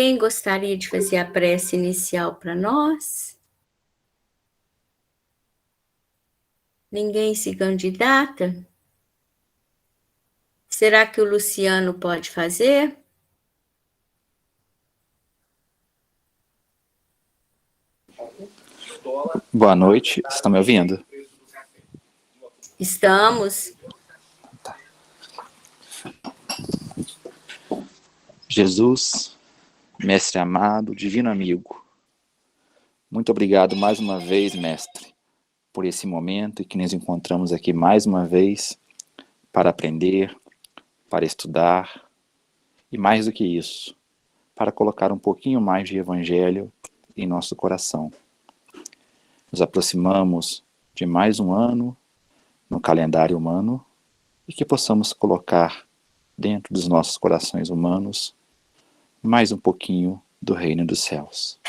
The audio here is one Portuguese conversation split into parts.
Quem gostaria de fazer a prece inicial para nós? Ninguém se candidata? Será que o Luciano pode fazer? Boa noite, vocês estão me ouvindo? Estamos. Tá. Jesus, mestre amado, divino amigo, muito obrigado mais uma vez, mestre, por esse momento em que nos encontramos aqui mais uma vez para aprender, para estudar e mais do que isso, para colocar um pouquinho mais de evangelho em nosso coração. Nos aproximamos de mais um ano no calendário humano e que possamos colocar dentro dos nossos corações humanos mais um pouquinho do reino dos céus.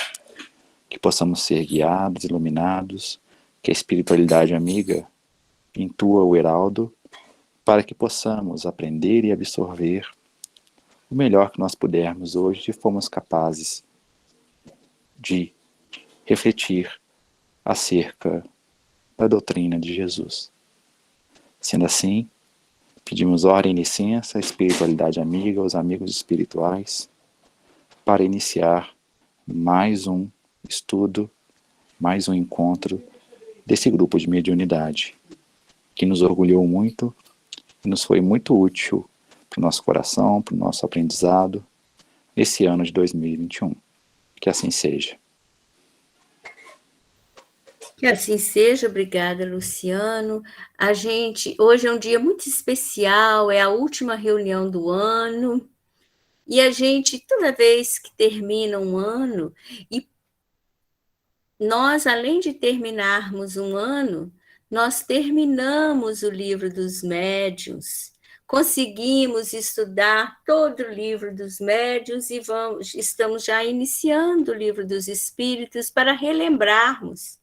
Que possamos ser guiados, iluminados, que a espiritualidade amiga intua o heraldo para que possamos aprender e absorver o melhor que nós pudermos hoje e fomos capazes de refletir acerca da doutrina de Jesus. Sendo assim, pedimos ordem e licença à espiritualidade amiga, aos amigos espirituais, para iniciar mais um estudo, mais um encontro desse grupo de mediunidade, que nos orgulhou muito e nos foi muito útil para o nosso coração, para o nosso aprendizado, esse ano de 2021. Que assim seja. Que assim seja, obrigada, Luciano. Hoje é um dia muito especial, é a última reunião do ano, e a gente, toda vez que termina um ano, e nós, além de terminarmos um ano, nós terminamos o livro dos médiuns, conseguimos estudar todo o livro dos médiuns e estamos já iniciando o livro dos espíritos para relembrarmos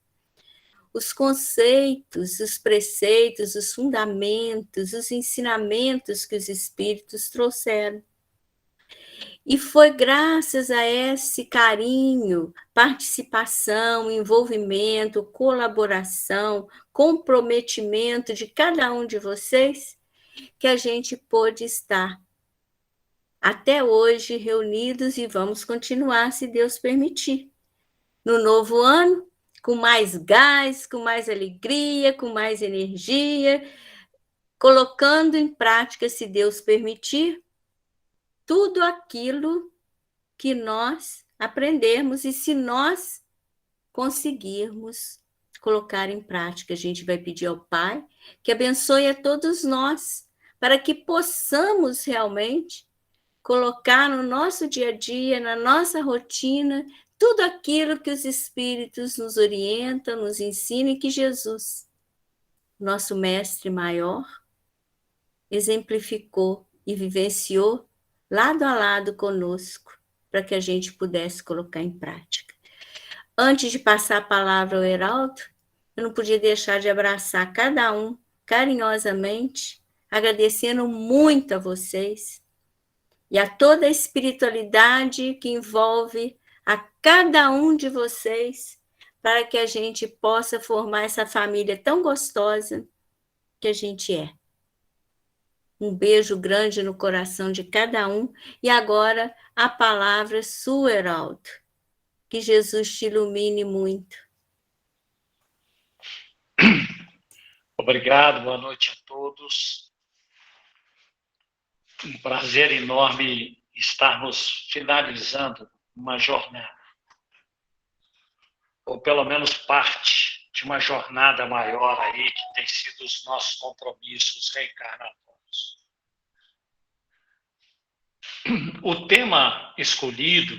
os conceitos, os preceitos, os fundamentos, os ensinamentos que os espíritos trouxeram. E foi graças a esse carinho, participação, envolvimento, colaboração, comprometimento de cada um de vocês que a gente pôde estar até hoje reunidos e vamos continuar, se Deus permitir. No novo ano, com mais gás, com mais alegria, com mais energia, colocando em prática, se Deus permitir, tudo aquilo que nós aprendermos e se nós conseguirmos colocar em prática, a gente vai pedir ao Pai que abençoe a todos nós, para que possamos realmente colocar no nosso dia a dia, na nossa rotina, tudo aquilo que os Espíritos nos orientam, nos ensinam e que Jesus, nosso Mestre maior, exemplificou e vivenciou lado a lado conosco, para que a gente pudesse colocar em prática. Antes de passar a palavra ao Heraldo, eu não podia deixar de abraçar cada um carinhosamente, agradecendo muito a vocês e a toda a espiritualidade que envolve a cada um de vocês, para que a gente possa formar essa família tão gostosa que a gente é. Um beijo grande no coração de cada um. E agora a palavra sua, Heraldo. Que Jesus te ilumine muito. Obrigado, boa noite a todos. Um prazer enorme estarmos finalizando uma jornada, ou pelo menos parte de uma jornada maior aí, que tem sido os nossos compromissos reencarnatórios. O tema escolhido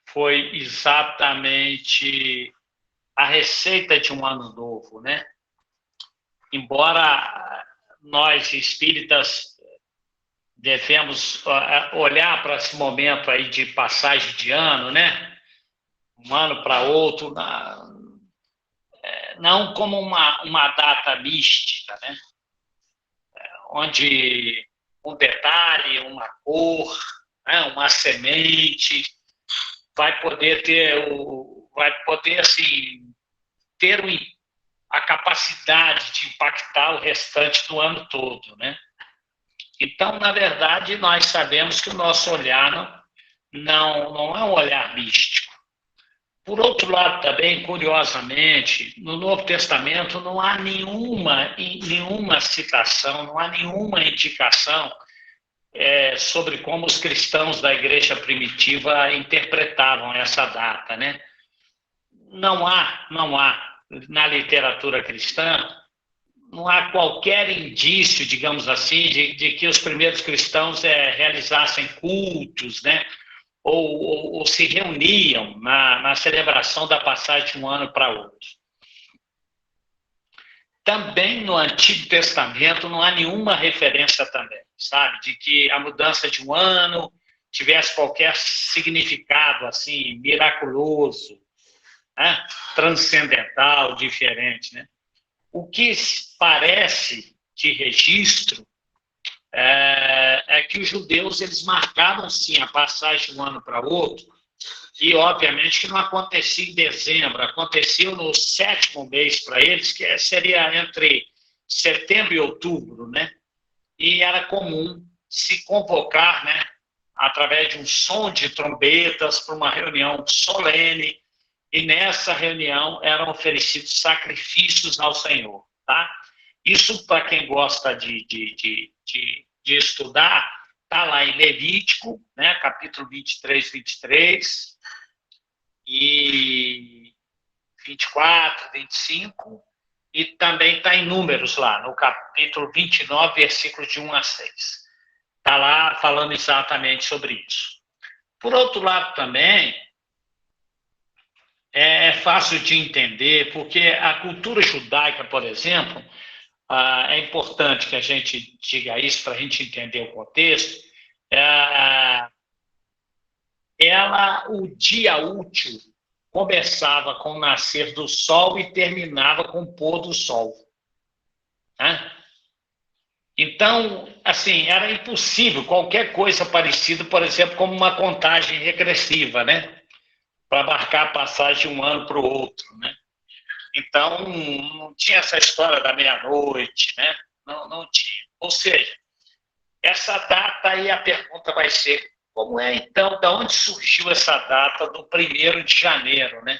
foi exatamente a receita de um ano novo, né? Embora nós espíritas devemos olhar para esse momento aí de passagem de ano, né? Um ano para outro, não como uma data mística, né? Onde um detalhe, uma cor, né, uma semente, vai poder assim, ter a capacidade de impactar o restante do ano todo, né? Então, na verdade, nós sabemos que o nosso olhar não é um olhar místico. Por outro lado, também, curiosamente, no Novo Testamento não há nenhuma citação, não há nenhuma indicação sobre como os cristãos da igreja primitiva interpretavam essa data, né? Não há na literatura cristã, não há qualquer indício, digamos assim, de que os primeiros cristãos realizassem cultos, né? Ou se reuniam na celebração da passagem de um ano para outro. Também no Antigo Testamento não há nenhuma referência também, sabe, de que a mudança de um ano tivesse qualquer significado assim miraculoso, né? Transcendental, diferente, né? O que parece de registro é que os judeus eles marcavam sim a passagem de um ano para outro, e obviamente que não acontecia em dezembro, acontecia no 7º mês para eles, que seria entre setembro e outubro, né? E era comum se convocar, né, através de um som de trombetas para uma reunião solene, e nessa reunião eram oferecidos sacrifícios ao Senhor, tá? Isso, para quem gosta de estudar, está lá em Levítico, né, capítulo 23, 23, e 24, 25, e também está em Números lá, no capítulo 29, versículos de 1 a 6. Está lá falando exatamente sobre isso. Por outro lado também, é fácil de entender, porque a cultura judaica, por exemplo, é importante que a gente diga isso para a gente entender o contexto, o dia útil começava com o nascer do sol e terminava com o pôr do sol, né? Então, assim, era impossível qualquer coisa parecida, por exemplo, como uma contagem regressiva, né? Para marcar a passagem de um ano para o outro, né? Então, não tinha essa história da meia-noite, né? Não tinha. Ou seja, essa data aí, a pergunta vai ser, como é então, de onde surgiu essa data do 1º de janeiro, né?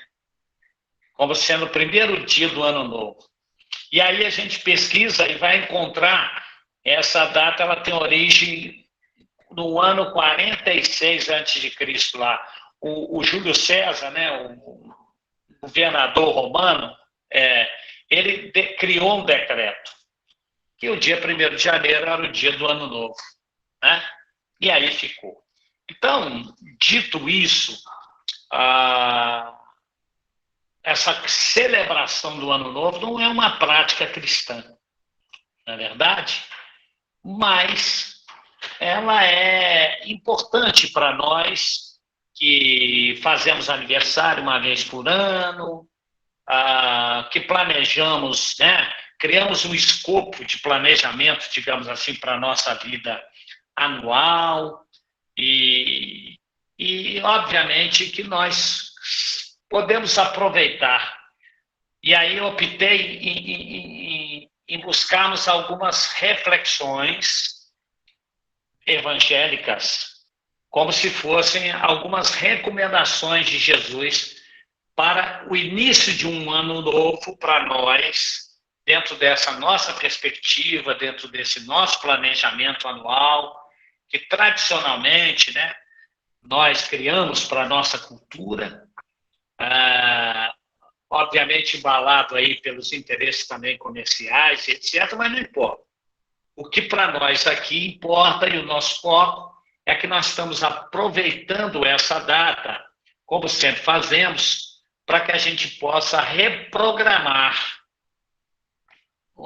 Como sendo o primeiro dia do ano novo. E aí a gente pesquisa e vai encontrar essa data, ela tem origem no ano 46 a.C. lá. O Júlio César, né, o governador romano, ele criou um decreto que o dia 1º de janeiro era o dia do ano novo, né? E aí ficou. Então, dito isso, essa celebração do ano novo não é uma prática cristã, não é verdade? Mas ela é importante para nós que fazemos aniversário uma vez por ano, que planejamos, né? Criamos um escopo de planejamento, digamos assim, para a nossa vida anual e obviamente, que nós podemos aproveitar. E aí eu optei em buscarmos algumas reflexões evangélicas, como se fossem algumas recomendações de Jesus para o início de um ano novo para nós, dentro dessa nossa perspectiva, dentro desse nosso planejamento anual, que tradicionalmente, né, nós criamos para a nossa cultura, obviamente embalado aí pelos interesses também comerciais, etc., mas não importa. O que para nós aqui importa, e o nosso foco, é que nós estamos aproveitando essa data, como sempre fazemos, para que a gente possa reprogramar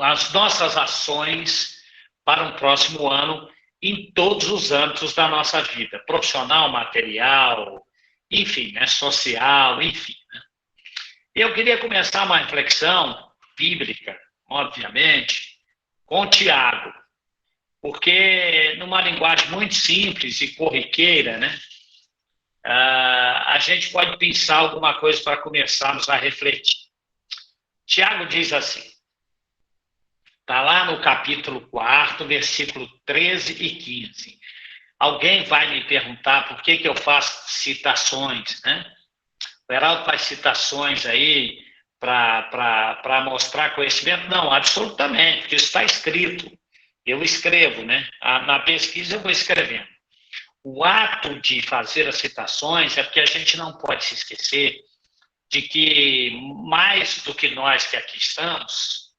as nossas ações para um próximo ano em todos os âmbitos da nossa vida, profissional, material, enfim, né, social, enfim. Né? Eu queria começar uma reflexão bíblica, obviamente, com Tiago. Porque, numa linguagem muito simples e corriqueira, né, a gente pode pensar alguma coisa para começarmos a refletir. Tiago diz assim, está lá no capítulo 4, versículo 13 e 15. Alguém vai me perguntar por que eu faço citações, né? O Heraldo faz citações aí para mostrar conhecimento? Não, absolutamente, porque isso está escrito. Eu escrevo, né? Na pesquisa eu vou escrevendo. O ato de fazer as citações é porque a gente não pode se esquecer de que mais do que nós que aqui estamos,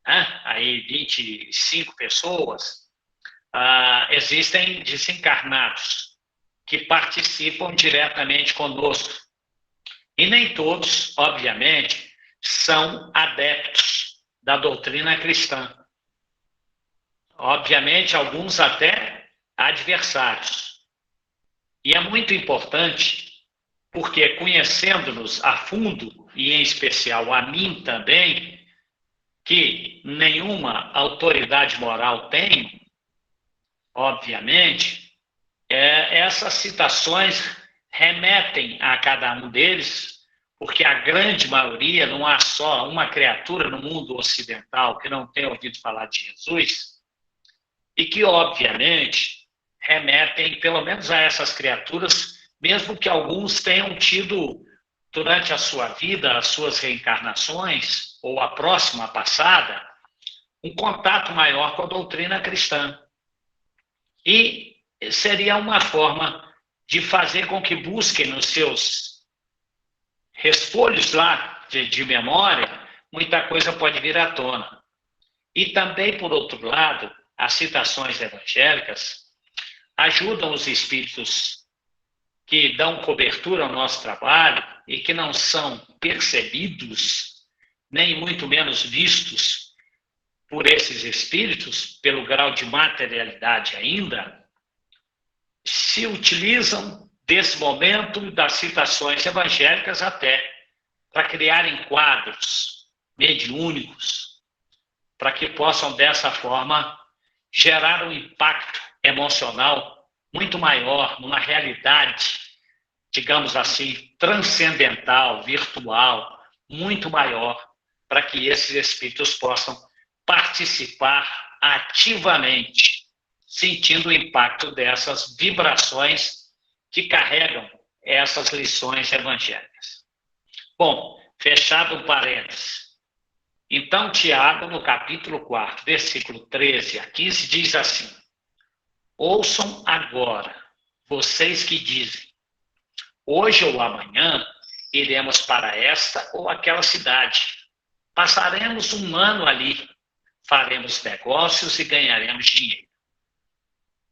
né? Aí 25 pessoas, existem desencarnados que participam diretamente conosco. E nem todos, obviamente, são adeptos da doutrina cristã. Obviamente, alguns até adversários. E é muito importante, porque conhecendo-nos a fundo, e em especial a mim também, que nenhuma autoridade moral tem, obviamente, essas citações remetem a cada um deles, porque a grande maioria, não há só uma criatura no mundo ocidental que não tenha ouvido falar de Jesus, e que, obviamente, remetem, pelo menos a essas criaturas, mesmo que alguns tenham tido, durante a sua vida, as suas reencarnações, ou a próxima passada, um contato maior com a doutrina cristã. E seria uma forma de fazer com que busquem nos seus resfolhos lá de memória, muita coisa pode vir à tona. E também, por outro lado, as citações evangélicas ajudam os espíritos que dão cobertura ao nosso trabalho e que não são percebidos, nem muito menos vistos por esses espíritos, pelo grau de materialidade ainda, se utilizam desse momento das citações evangélicas até para criarem quadros mediúnicos, para que possam, dessa forma, gerar um impacto emocional muito maior numa realidade, digamos assim, transcendental, virtual, muito maior, para que esses espíritos possam participar ativamente, sentindo o impacto dessas vibrações que carregam essas lições evangélicas. Bom, fechado o parênteses. Então, Tiago, no capítulo 4, versículo 13 a 15, diz assim: ouçam agora, vocês que dizem, hoje ou amanhã iremos para esta ou aquela cidade, passaremos um ano ali, faremos negócios e ganharemos dinheiro.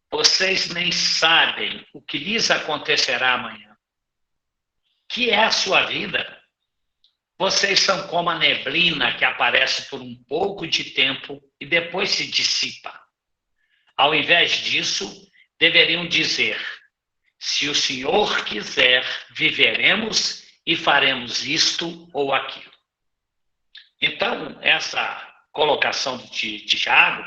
Vocês nem sabem o que lhes acontecerá amanhã. Que é a sua vida? Vocês são como a neblina que aparece por um pouco de tempo e depois se dissipa. Ao invés disso, deveriam dizer: se o Senhor quiser, viveremos e faremos isto ou aquilo. Então, essa colocação de Tiago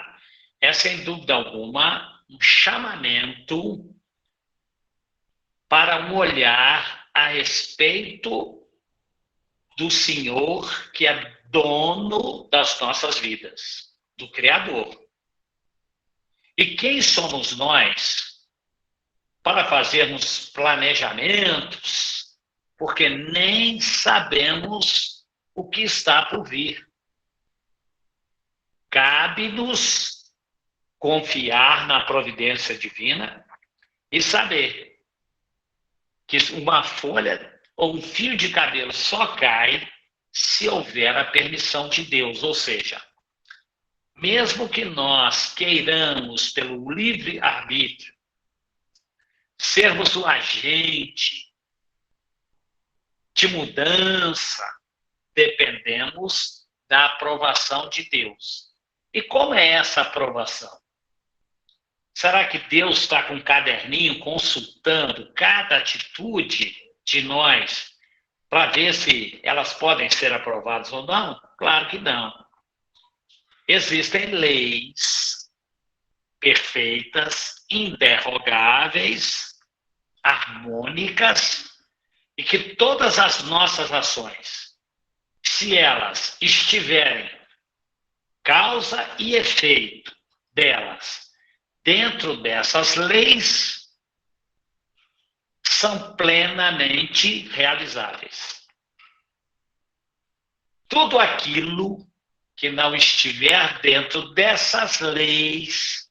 é, sem dúvida alguma, um chamamento para um olhar a respeito do Senhor, que é dono das nossas vidas, do Criador. E quem somos nós para fazermos planejamentos, porque nem sabemos o que está por vir. Cabe-nos confiar na providência divina e saber que uma folha ou um fio de cabelo só cai se houver a permissão de Deus. Ou seja, mesmo que nós queiramos, pelo livre-arbítrio, sermos o agente de mudança, dependemos da aprovação de Deus. E como é essa aprovação? Será que Deus está com um caderninho consultando cada atitude de nós para ver se elas podem ser aprovadas ou não? Claro que não. Existem leis perfeitas, inderrogáveis, harmônicas, e que todas as nossas ações, se elas estiverem causa e efeito delas dentro dessas leis, são plenamente realizáveis. Tudo aquilo que não estiver dentro dessas leis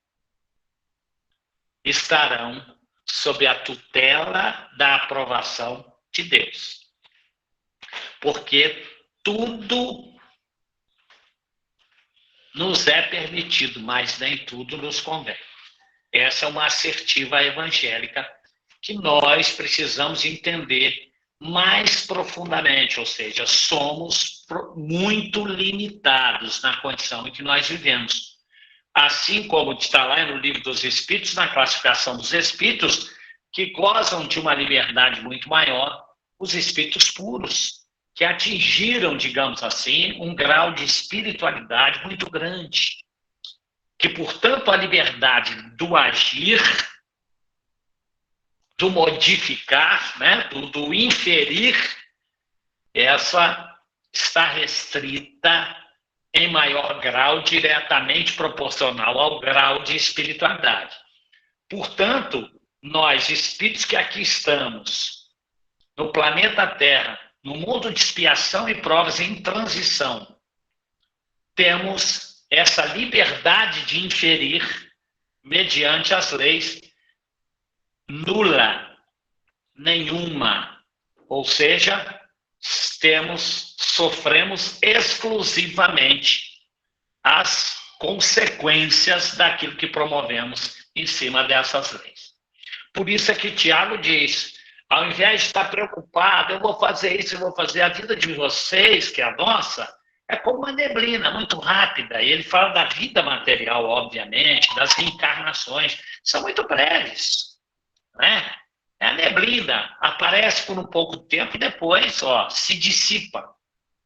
estarão sob a tutela da aprovação de Deus. Porque tudo nos é permitido, mas nem tudo nos convém. Essa é uma assertiva evangélica que nós precisamos entender mais profundamente, ou seja, somos muito limitados na condição em que nós vivemos. Assim como está lá no Livro dos Espíritos, na classificação dos espíritos, que gozam de uma liberdade muito maior, os espíritos puros, que atingiram, digamos assim, um grau de espiritualidade muito grande, que, portanto, a liberdade do agir, do modificar, né, do inferir, essa está restrita em maior grau, diretamente proporcional ao grau de espiritualidade. Portanto, nós, espíritos que aqui estamos, no planeta Terra, no mundo de expiação e provas em transição, temos essa liberdade de inferir mediante as leis nula, nenhuma. Ou seja, sofremos exclusivamente as consequências daquilo que promovemos em cima dessas leis. Por isso é que Tiago diz, ao invés de estar preocupado, eu vou fazer isso, eu vou fazer, a vida de vocês, que é a nossa, é como uma neblina muito rápida. E ele fala da vida material, obviamente, das reencarnações, são muito breves, né? É a neblina, aparece por um pouco de tempo e depois se dissipa.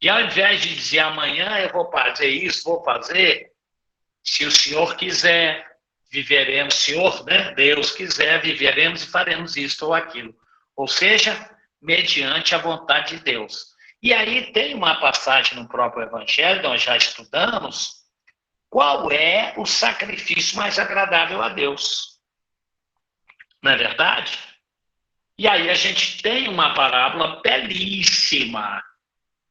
E ao invés de dizer amanhã eu vou fazer isso, vou fazer, se o Senhor quiser, viveremos, Senhor, né? Deus quiser, viveremos e faremos isto ou aquilo. Ou seja, mediante a vontade de Deus. E aí tem uma passagem no próprio Evangelho, nós já estudamos, qual é o sacrifício mais agradável a Deus. Não é verdade? E aí a gente tem uma parábola belíssima,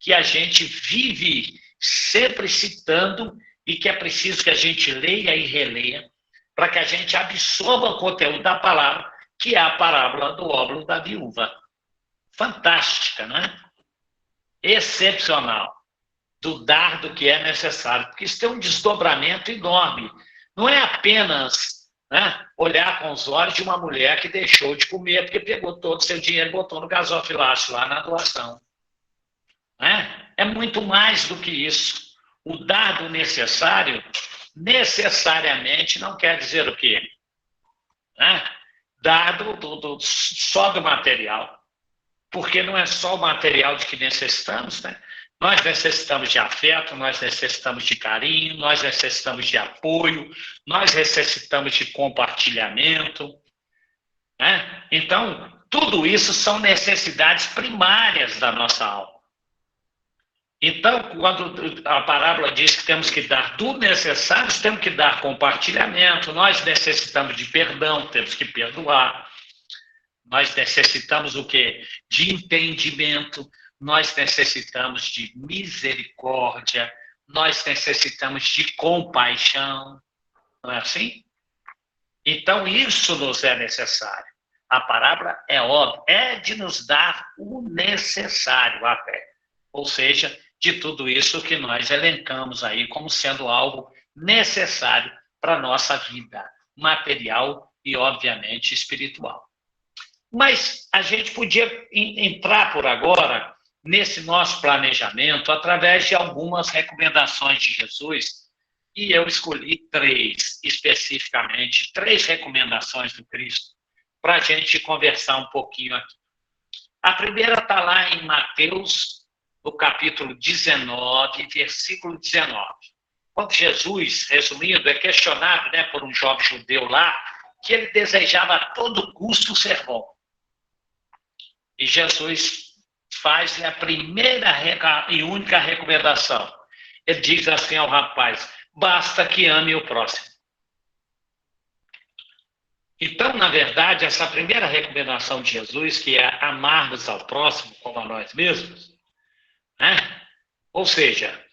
que a gente vive sempre citando e que é preciso que a gente leia e releia, para que a gente absorva o conteúdo da palavra, que é a parábola do óbolo da viúva. Fantástica, né? Excepcional. Do dar do que é necessário. Porque isso tem um desdobramento enorme. Não é apenas, né, olhar com os olhos de uma mulher que deixou de comer porque pegou todo o seu dinheiro e botou no gasofilácio lá na doação. Né? É muito mais do que isso. O dar do necessário, necessariamente, não quer dizer o quê? Né? Dar só do material. Porque não é só o material de que necessitamos, né? Nós necessitamos de afeto, nós necessitamos de carinho, nós necessitamos de apoio, nós necessitamos de compartilhamento, né? Então, tudo isso são necessidades primárias da nossa alma. Então, quando a parábola diz que temos que dar do necessário, temos que dar compartilhamento, nós necessitamos de perdão, temos que perdoar. Nós necessitamos o quê? De entendimento, nós necessitamos de misericórdia, nós necessitamos de compaixão. Não é assim? Então, isso nos é necessário. A parábola é óbvia, é de nos dar o necessário até. Ou seja, de tudo isso que nós elencamos aí como sendo algo necessário para a nossa vida material e, obviamente, espiritual. Mas a gente podia entrar por agora nesse nosso planejamento através de algumas recomendações de Jesus, e eu escolhi especificamente, três recomendações do Cristo, para a gente conversar um pouquinho aqui. A primeira está lá em Mateus, no capítulo 19, versículo 19, quando Jesus, resumindo, é questionado, né, por um jovem judeu lá, que ele desejava a todo custo ser bom. E Jesus faz a primeira e única recomendação. Ele diz assim ao rapaz: basta que ame o próximo. Então, na verdade, essa primeira recomendação de Jesus, que é amarmos ao próximo como a nós mesmos, né? Ou seja,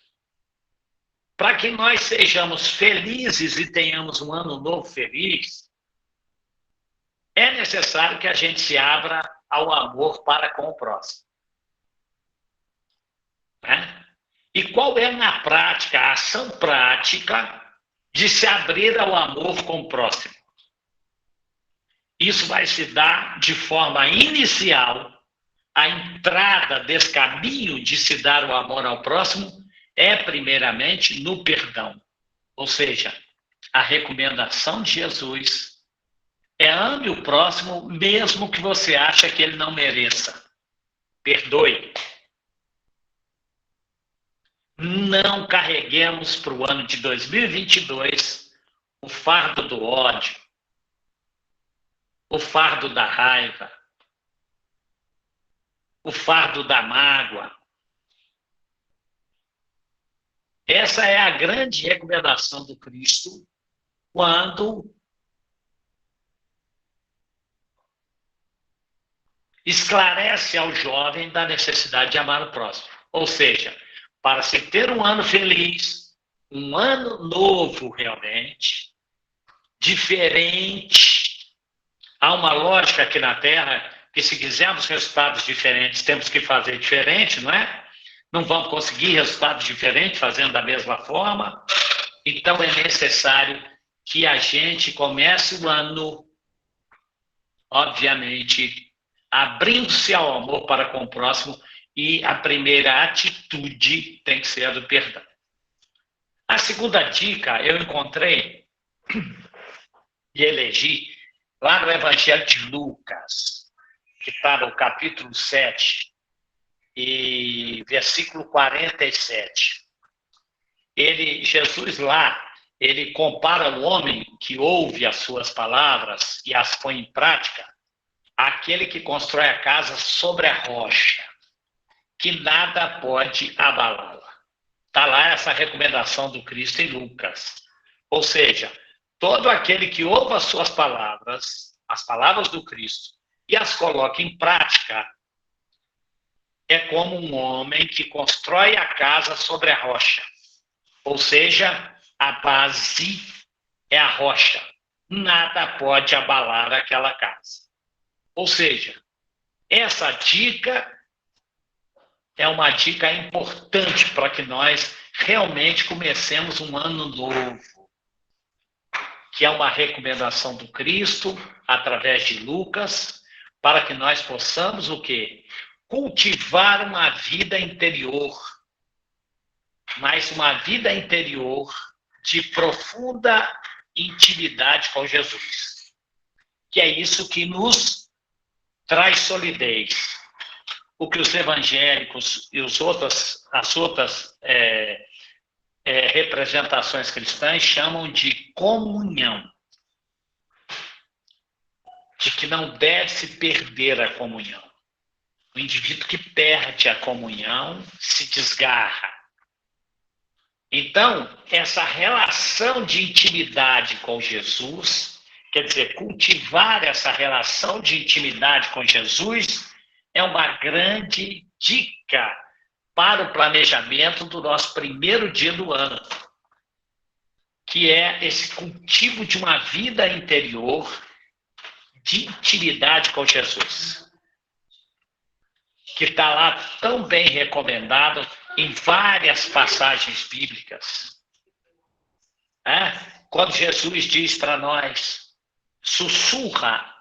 para que nós sejamos felizes e tenhamos um ano novo feliz, é necessário que a gente se abra ao amor para com o próximo. Né? E qual é, na prática, a ação prática de se abrir ao amor com o próximo? Isso vai se dar de forma inicial. A entrada desse caminho de se dar o amor ao próximo é, primeiramente, no perdão. Ou seja, a recomendação de Jesus é: ame o próximo, mesmo que você ache que ele não mereça. Perdoe. Não carreguemos para o ano de 2022 o fardo do ódio, o fardo da raiva, o fardo da mágoa. Essa é a grande recomendação do Cristo quando esclarece ao jovem da necessidade de amar o próximo. Ou seja, para se ter um ano feliz, um ano novo realmente, diferente. Há uma lógica aqui na Terra que, se quisermos resultados diferentes, temos que fazer diferente, não é? Não vamos conseguir resultados diferentes fazendo da mesma forma. Então, é necessário que a gente comece o ano, obviamente, abrindo-se ao amor para com o próximo, e a primeira atitude tem que ser a do perdão. A segunda dica eu encontrei e elegi lá no Evangelho de Lucas, que está no capítulo 7, e versículo 47. Jesus lá, ele compara o homem que ouve as suas palavras e as põe em prática àquele que constrói a casa sobre a rocha, que nada pode abalá-la. Está lá essa recomendação do Cristo em Lucas. Ou seja, todo aquele que ouve as suas palavras, as palavras do Cristo, e as coloca em prática, é como um homem que constrói a casa sobre a rocha. Ou seja, a base é a rocha. Nada pode abalar aquela casa. Ou seja, essa dica é uma dica importante para que nós realmente comecemos um ano novo, que é uma recomendação do Cristo, através de Lucas, para que nós possamos o quê? Cultivar uma vida interior, mas uma vida interior de profunda intimidade com Jesus. Que é isso que nos traz solidez. O que os evangélicos e as outras representações cristãs chamam de comunhão. De que não deve se perder a comunhão. O indivíduo que perde a comunhão se desgarra. Então, essa relação de intimidade com Jesus, quer dizer, cultivar essa relação de intimidade com Jesus, é uma grande dica para o planejamento do nosso primeiro dia do ano, que é esse cultivo de uma vida interior de intimidade com Jesus, que está lá tão bem recomendado em várias passagens bíblicas. Quando Jesus diz para nós: sussurra,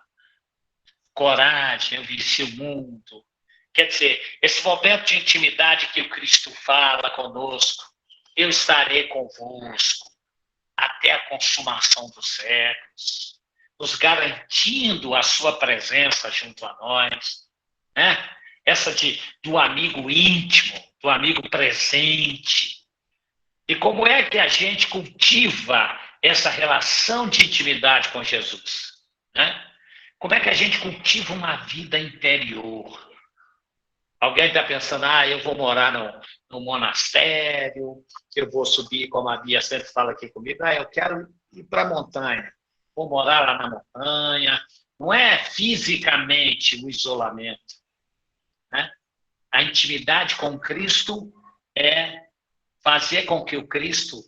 coragem, eu venci o mundo. Quer dizer, esse momento de intimidade que o Cristo fala conosco: eu estarei convosco até a consumação dos séculos, nos garantindo a sua presença junto a nós, né? Essa do amigo íntimo, do amigo presente, E como é que a gente cultiva essa relação de intimidade com Jesus? Né? Como é que a gente cultiva uma vida interior? Alguém está pensando, eu vou morar no monastério, eu vou subir, como a Bia sempre fala aqui comigo, eu quero ir para a montanha, vou morar lá na montanha. Não é fisicamente o isolamento. Né? A intimidade com Cristo é fazer com que o Cristo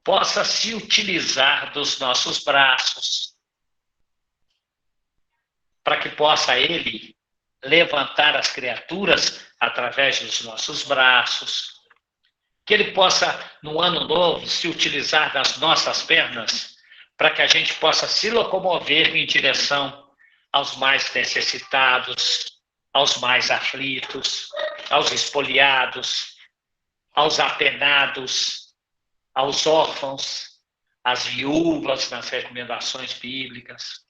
possa se utilizar dos nossos braços, para que possa Ele levantar as criaturas através dos nossos braços, que Ele possa, no ano novo, se utilizar das nossas pernas, para que a gente possa se locomover em direção aos mais necessitados, aos mais aflitos, aos espoliados, aos apenados, aos órfãos, às viúvas, nas recomendações bíblicas.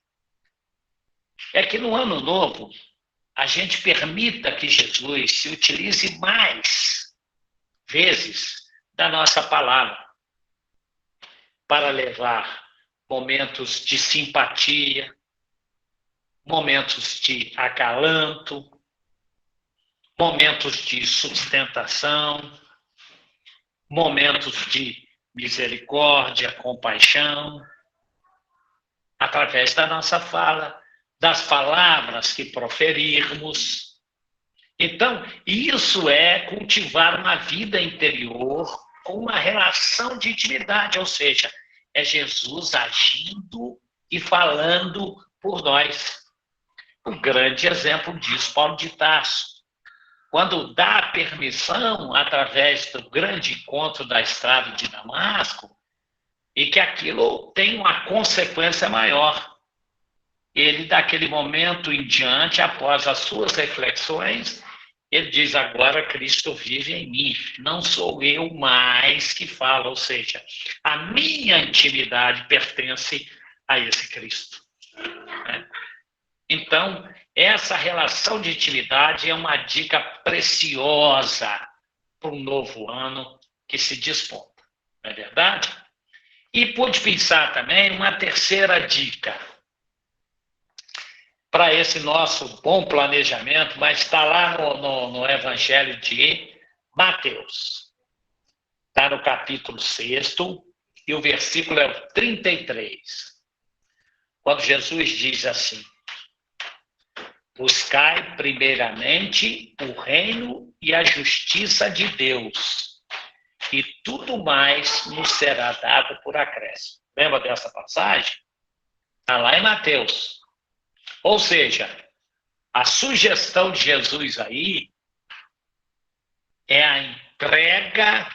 É que no ano novo, a gente permita que Jesus se utilize mais vezes da nossa palavra para levar momentos de simpatia, momentos de acalanto, momentos de sustentação, momentos de misericórdia, compaixão, através da nossa fala, das palavras que proferirmos. Então, isso é cultivar uma vida interior com uma relação de intimidade, ou seja, é Jesus agindo e falando por nós. Um grande exemplo disso, Paulo de Tarso, quando dá permissão através do grande encontro da estrada de Damasco, e que aquilo tem uma consequência maior. Ele, daquele momento em diante, após as suas reflexões, ele diz, agora Cristo vive em mim, não sou eu mais que falo, ou seja, a minha intimidade pertence a esse Cristo. Então, essa relação de intimidade é uma dica preciosa para um novo ano que se desponta, não é verdade? E pude pensar também uma terceira dica para esse nosso bom planejamento, mas está lá no Evangelho de Mateus. Está no capítulo 6, e o versículo é o 33. Quando Jesus diz assim, buscai primeiramente o reino e a justiça de Deus, e tudo mais nos será dado por acréscimo. Lembra dessa passagem? Está lá em Mateus. Ou seja, a sugestão de Jesus aí é a entrega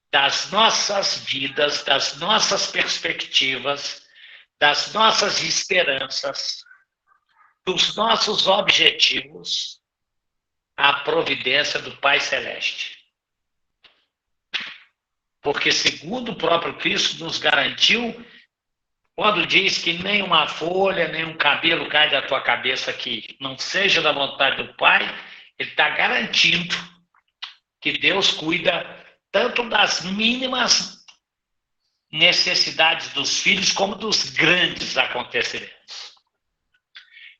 das nossas vidas, das nossas perspectivas, das nossas esperanças, dos nossos objetivos à providência do Pai Celeste. Porque, segundo o próprio Cristo nos garantiu, quando diz que nem uma folha, nem um cabelo cai da tua cabeça que não seja da vontade do Pai, ele está garantindo que Deus cuida tanto das mínimas necessidades dos filhos como dos grandes acontecimentos.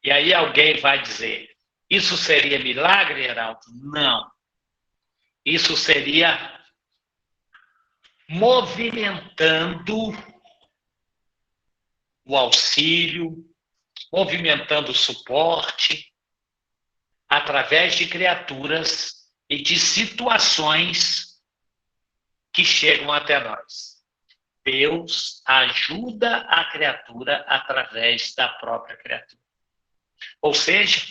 E aí alguém vai dizer, isso seria milagre, Heraldo? Não. Isso seria movimentando o auxílio, movimentando o suporte, através de criaturas e de situações que chegam até nós. Deus ajuda a criatura através da própria criatura. Ou seja,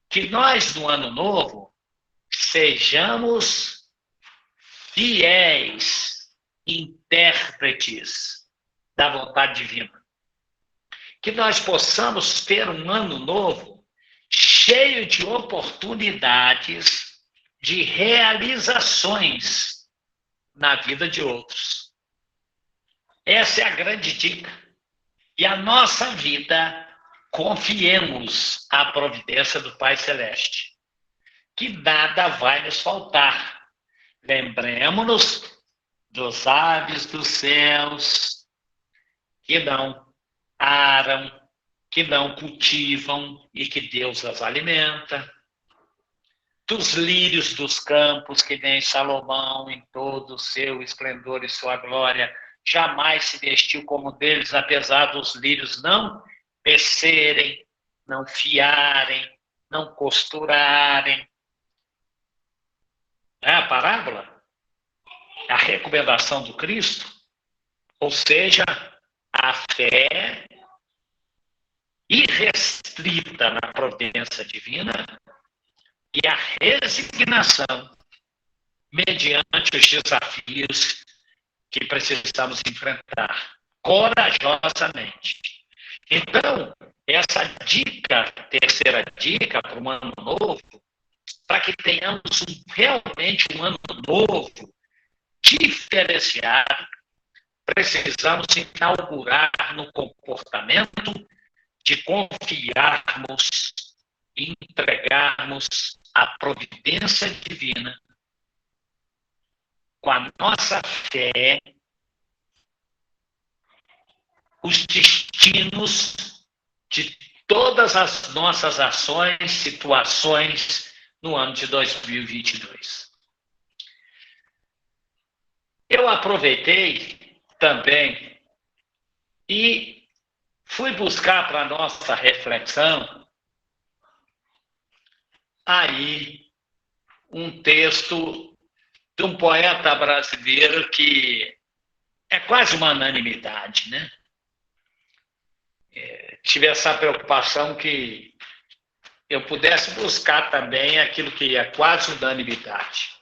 que nós, no ano novo, sejamos fiéis intérpretes da vontade divina. Que nós possamos ter um ano novo cheio de oportunidades, de realizações na vida de outros. Essa é a grande dica. E a nossa vida, confiemos à providência do Pai Celeste, que nada vai nos faltar. Lembremos-nos dos aves dos céus que não aram, que não cultivam e que Deus as alimenta. Dos lírios dos campos, que nem Salomão, em todo o seu esplendor e sua glória, jamais se vestiu como deles, apesar dos lírios não tecerem, não fiarem, não costurarem. É a parábola? A recomendação do Cristo? Ou seja, a fé irrestrita na providência divina e a resignação mediante os desafios que precisamos enfrentar corajosamente. Então, essa dica, terceira dica para um ano novo, para que tenhamos realmente um ano novo, diferenciado, precisamos inaugurar no comportamento de confiarmos e entregarmos à providência divina com a nossa fé, os destinos de todas as nossas ações, situações no ano de 2022. Eu aproveitei também e fui buscar para a nossa reflexão aí um texto de um poeta brasileiro que é quase uma unanimidade, né? Tive essa preocupação que eu pudesse buscar também aquilo que é quase unanimidade,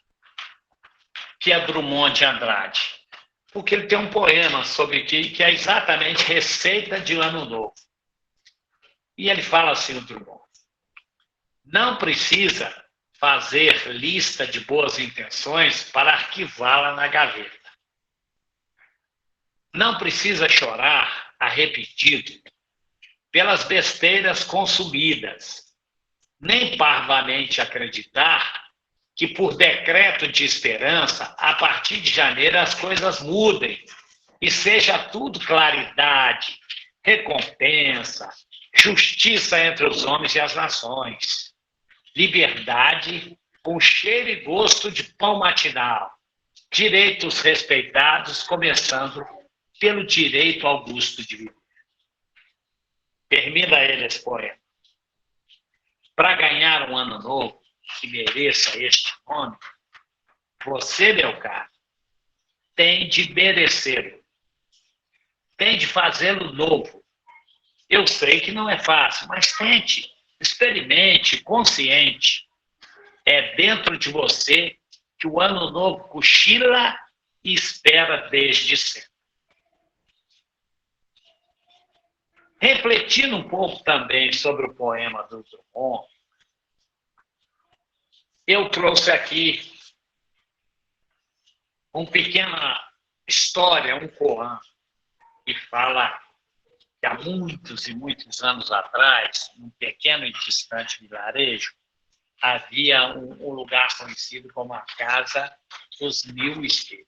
que é Drummond de Andrade, porque ele tem um poema sobre que é exatamente receita de ano novo. E ele fala assim, o Drummond: não precisa fazer lista de boas intenções para arquivá-la na gaveta. Não precisa chorar arrependido pelas besteiras consumidas, nem parvamente acreditar que por decreto de esperança, a partir de janeiro as coisas mudem e seja tudo claridade, recompensa, justiça entre os homens e as nações, liberdade com cheiro e gosto de pão matinal, direitos respeitados, começando pelo direito augusto de viver. Termina ele esse poema. Para ganhar um ano novo que mereça este nome, você, meu caro, tem de merecê-lo. Tem de fazê-lo novo. Eu sei que não é fácil, mas tente, experimente, consciente. É dentro de você que o ano novo cochila e espera desde sempre. Refletindo um pouco também sobre o poema do Drummond, eu trouxe aqui uma pequena história, um Corã, que fala que há muitos e muitos anos atrás, num pequeno e distante vilarejo, havia um lugar conhecido como a Casa dos Mil Espelhos.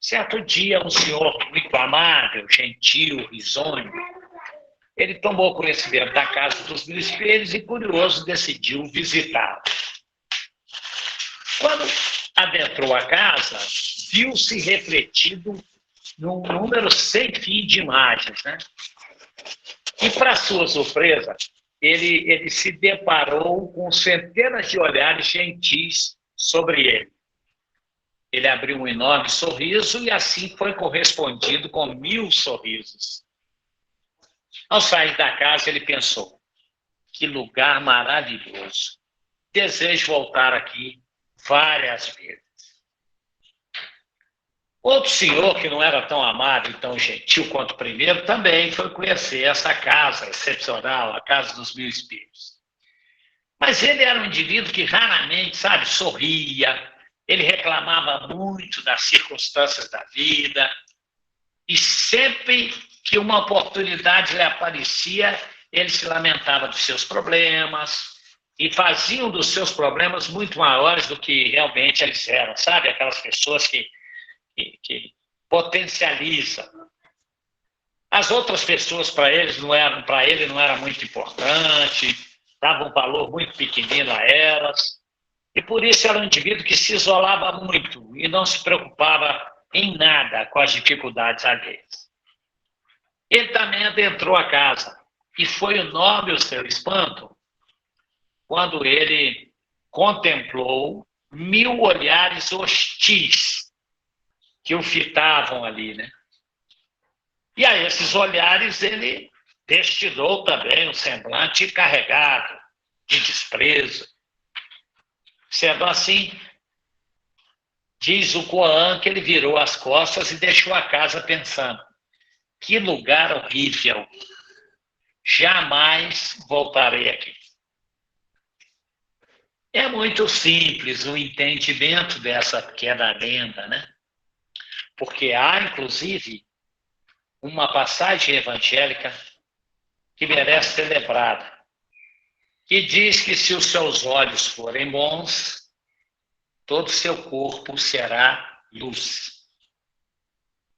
Certo dia, um senhor muito amável, gentil, risonho, ele tomou conhecimento da Casa dos Mil Espelhos e, curioso, decidiu visitá-la. Quando adentrou a casa, viu-se refletido num número sem fim de imagens, né? E, para sua surpresa, ele se deparou com centenas de olhares gentis sobre ele. Ele abriu um enorme sorriso e assim foi correspondido com 1000 sorrisos. Ao sair da casa, ele pensou: que lugar maravilhoso. Desejo voltar aqui várias vezes. Outro senhor, que não era tão amável e tão gentil quanto o primeiro, também foi conhecer essa casa excepcional, a Casa dos Mil Espelhos. Mas ele era um indivíduo que raramente, sorria. Ele reclamava muito das circunstâncias da vida e sempre que uma oportunidade lhe aparecia, ele se lamentava dos seus problemas, e faziam dos seus problemas muito maiores do que realmente eles eram, sabe? Aquelas pessoas que potencializam. As outras pessoas, para ele não era muito importante, dava um valor muito pequenino a elas, e por isso era um indivíduo que se isolava muito e não se preocupava em nada com as dificuldades alheias. Ele também adentrou a casa, e foi enorme o seu espanto quando ele contemplou 1000 olhares hostis que o fitavam ali, né? E a esses olhares ele destinou também um semblante carregado de desprezo. Sendo assim, diz o Koan que ele virou as costas e deixou a casa pensando: que lugar horrível, jamais voltarei aqui. É muito simples o entendimento dessa pequena lenda, né? Porque há, inclusive, uma passagem evangélica que merece ser lembrada, que diz que se os seus olhos forem bons, todo o seu corpo será luz.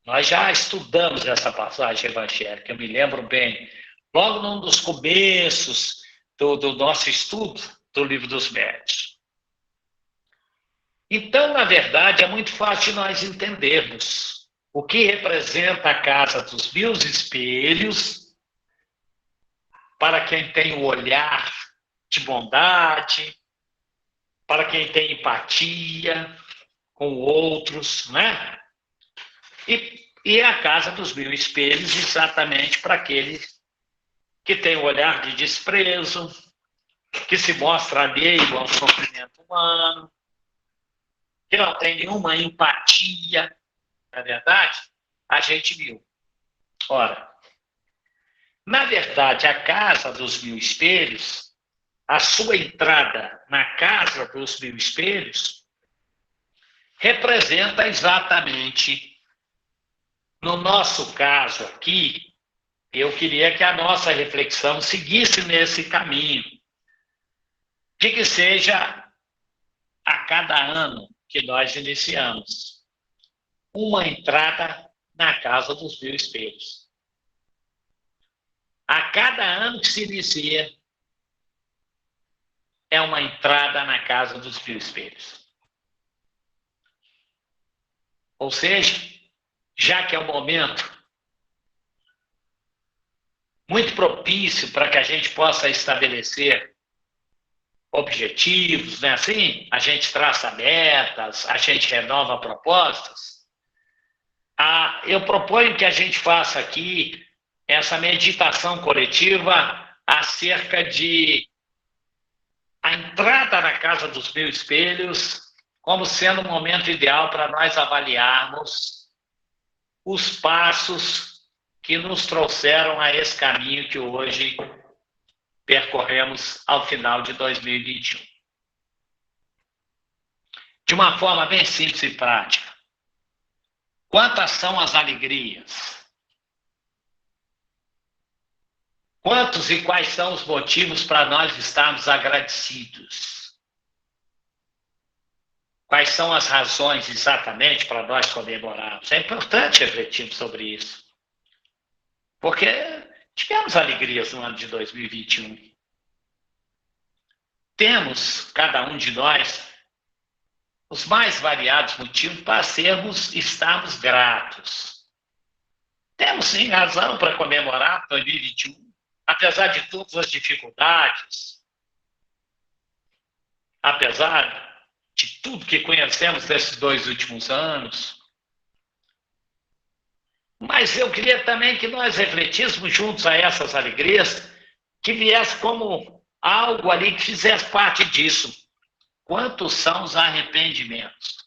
Nós já estudamos essa passagem evangélica, eu me lembro bem, logo num dos começos do nosso estudo do Livro dos Médiuns. Então, na verdade, é muito fácil nós entendermos o que representa a casa dos 1000 espelhos para quem tem o olhar de bondade, para quem tem empatia com outros, né? E a casa dos 1000 espelhos exatamente para aqueles que têm o olhar de desprezo, que se mostra alheio ao sofrimento humano, que não tem nenhuma empatia, na verdade, a gente viu. Ora, na verdade, a casa dos 1000 espelhos, a sua entrada na casa dos 1000 espelhos, representa exatamente, no nosso caso aqui, eu queria que a nossa reflexão seguisse nesse caminho, de que seja a cada ano que nós iniciamos uma entrada na casa dos 1000 espelhos. A cada ano que se inicia é uma entrada na casa dos 1000 espelhos. Ou seja, já que é um momento muito propício para que a gente possa estabelecer objetivos, né? Assim, a gente traça metas, a gente renova propósitos. Eu proponho que a gente faça aqui essa meditação coletiva acerca de a entrada na casa dos 1000 espelhos como sendo um momento ideal para nós avaliarmos os passos que nos trouxeram a esse caminho que hoje percorremos ao final de 2021. De uma forma bem simples e prática. Quantas são as alegrias? Quantos e quais são os motivos para nós estarmos agradecidos? Quais são as razões exatamente para nós comemorarmos? É importante refletirmos sobre isso. Porque tivemos alegrias no ano de 2021. Temos, cada um de nós, os mais variados motivos para estarmos gratos. Temos, sim, razão para comemorar 2021, apesar de todas as dificuldades, apesar de tudo que conhecemos desses 2 últimos anos. Mas eu queria também que nós refletíssemos juntos a essas alegrias, que viesse como algo ali que fizesse parte disso. Quantos são os arrependimentos?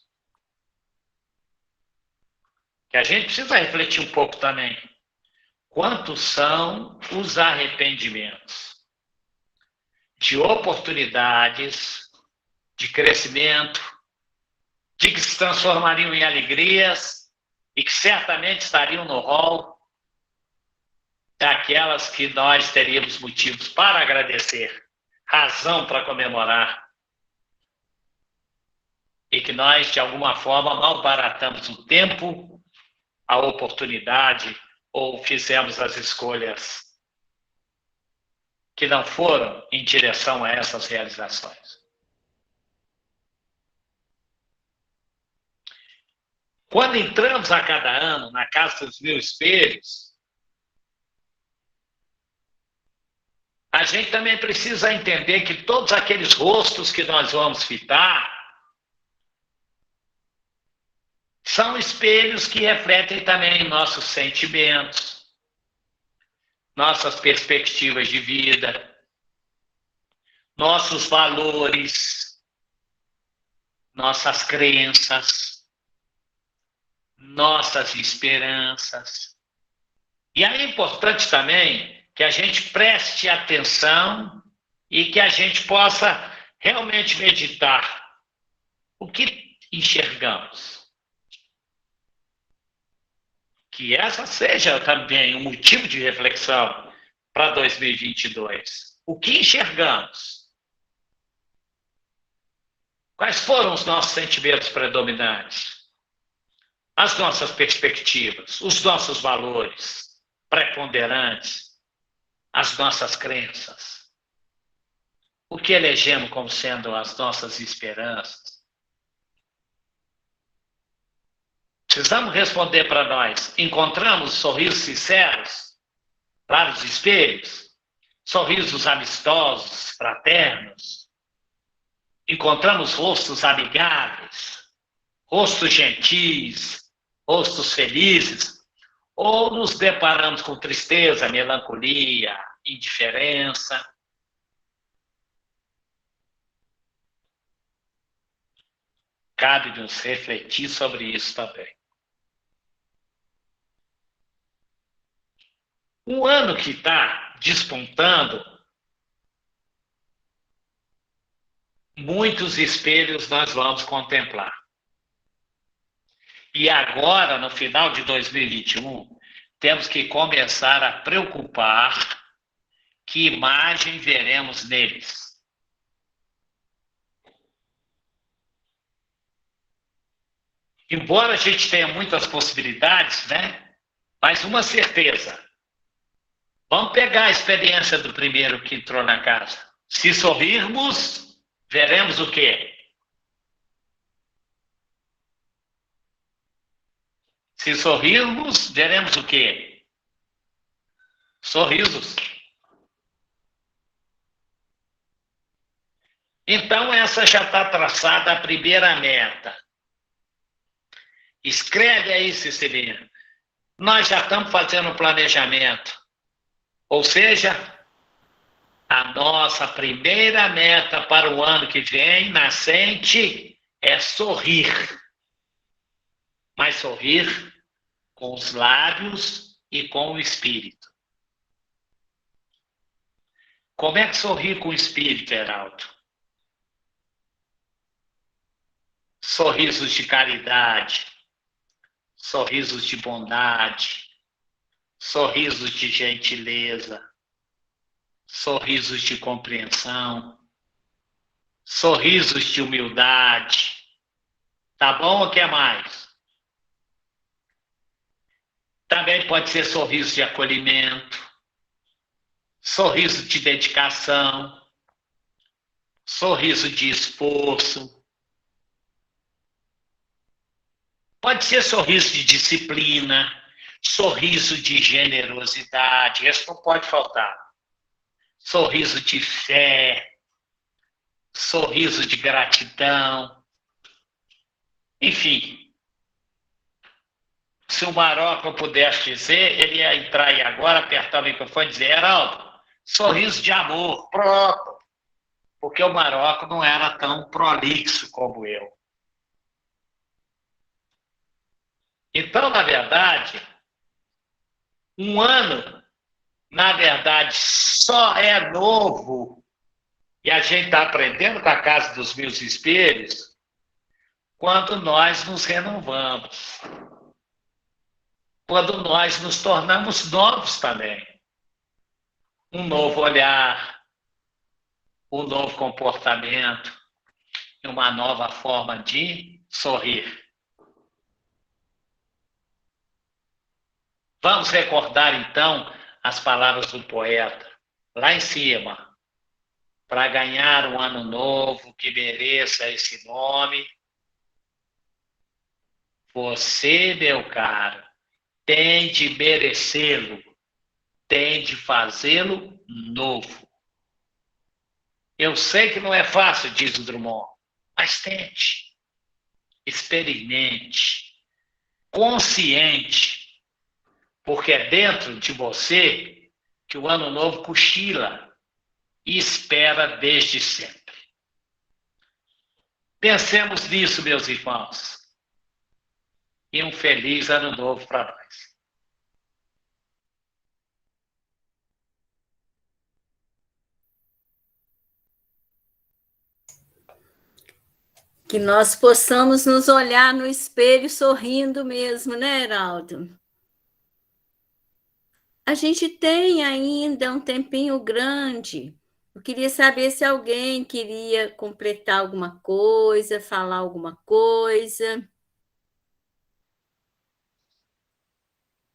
Que a gente precisa refletir um pouco também. Quantos são os arrependimentos? De oportunidades, de crescimento, de que se transformariam em alegrias e que certamente estariam no rol daquelas que nós teríamos motivos para agradecer razão para comemorar. E que nós, de alguma forma, malbaratamos o tempo, a oportunidade, ou fizemos as escolhas que não foram em direção a essas realizações. Quando entramos a cada ano na Casa dos Mil Espelhos, a gente também precisa entender que todos aqueles rostos que nós vamos fitar são espelhos que refletem também nossos sentimentos, nossas perspectivas de vida, nossos valores, nossas crenças, nossas esperanças. E é importante também que a gente preste atenção e que a gente possa realmente meditar o que enxergamos. Que essa seja também um motivo de reflexão para 2022. O que enxergamos? Quais foram os nossos sentimentos predominantes? As nossas perspectivas, os nossos valores preponderantes, as nossas crenças? O que elegemos como sendo as nossas esperanças? Precisamos responder para nós. Encontramos sorrisos sinceros lá nos espelhos? Sorrisos amistosos, fraternos? Encontramos rostos amigáveis? Rostos gentis? Rostos felizes? Ou nos deparamos com tristeza, melancolia, indiferença? Cabe-nos refletir sobre isso também. Um ano que está despontando, muitos espelhos nós vamos contemplar. E agora, no final de 2021, temos que começar a preocupar que imagem veremos neles. Embora a gente tenha muitas possibilidades, né? Mas uma certeza. Vamos pegar a experiência do primeiro que entrou na casa. Se sorrirmos, veremos o quê? Se sorrirmos, veremos o quê? Sorrisos. Então, essa já está traçada a primeira meta. Escreve aí, Cecilina. Nós já estamos fazendo um planejamento. Ou seja, a nossa primeira meta para o ano que vem, nascente, é sorrir. Mas sorrir com os lábios e com o espírito. Como é que sorrir com o espírito, Heraldo? Sorrisos de caridade, sorrisos de bondade, sorrisos de gentileza, sorrisos de compreensão, sorrisos de humildade. Tá bom ou quer mais? Também pode ser sorriso de acolhimento, sorriso de dedicação, sorriso de esforço. Pode ser sorriso de disciplina, sorriso de generosidade, isso não pode faltar. Sorriso de fé, sorriso de gratidão. Enfim, se o Maroca pudesse dizer, ele ia entrar aí agora, apertar o microfone e dizer, Heraldo, sorriso de amor, pronto. Porque o Maroca não era tão prolixo como eu. Então, na verdade, um ano, na verdade, só é novo, e a gente está aprendendo com a Casa dos Mil Espelhos, quando nós nos renovamos, quando nós nos tornamos novos também. Um novo olhar, um novo comportamento e uma nova forma de sorrir. Vamos recordar, então, as palavras do poeta, lá em cima. Para ganhar um ano novo que mereça esse nome, você, meu caro, tem de merecê-lo, tem de fazê-lo novo. Eu sei que não é fácil, diz o Drummond, mas tente, experimente, consciente, porque é dentro de você que o ano novo cochila e espera desde sempre. Pensemos nisso, meus irmãos, e um feliz ano novo para nós. Que nós possamos nos olhar no espelho sorrindo mesmo, né, Heraldo? A gente tem ainda um tempinho grande. Eu queria saber se alguém queria completar alguma coisa, falar alguma coisa.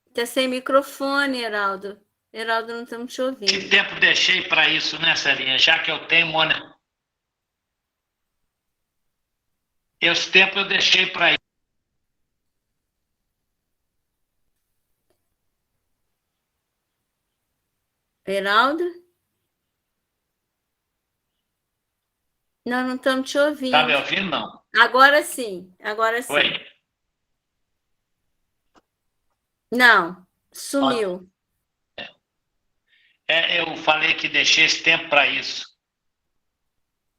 Está sem microfone, Heraldo. Heraldo, não estamos te ouvindo. Esse tempo deixei para isso, né, Celinha? Já que eu tenho, Mônica. Esse tempo eu deixei para isso. Heraldo? Não estamos te ouvindo. Está me ouvindo, não? Agora sim, agora sim. Oi. Não, sumiu. Eu falei que deixei esse tempo para isso.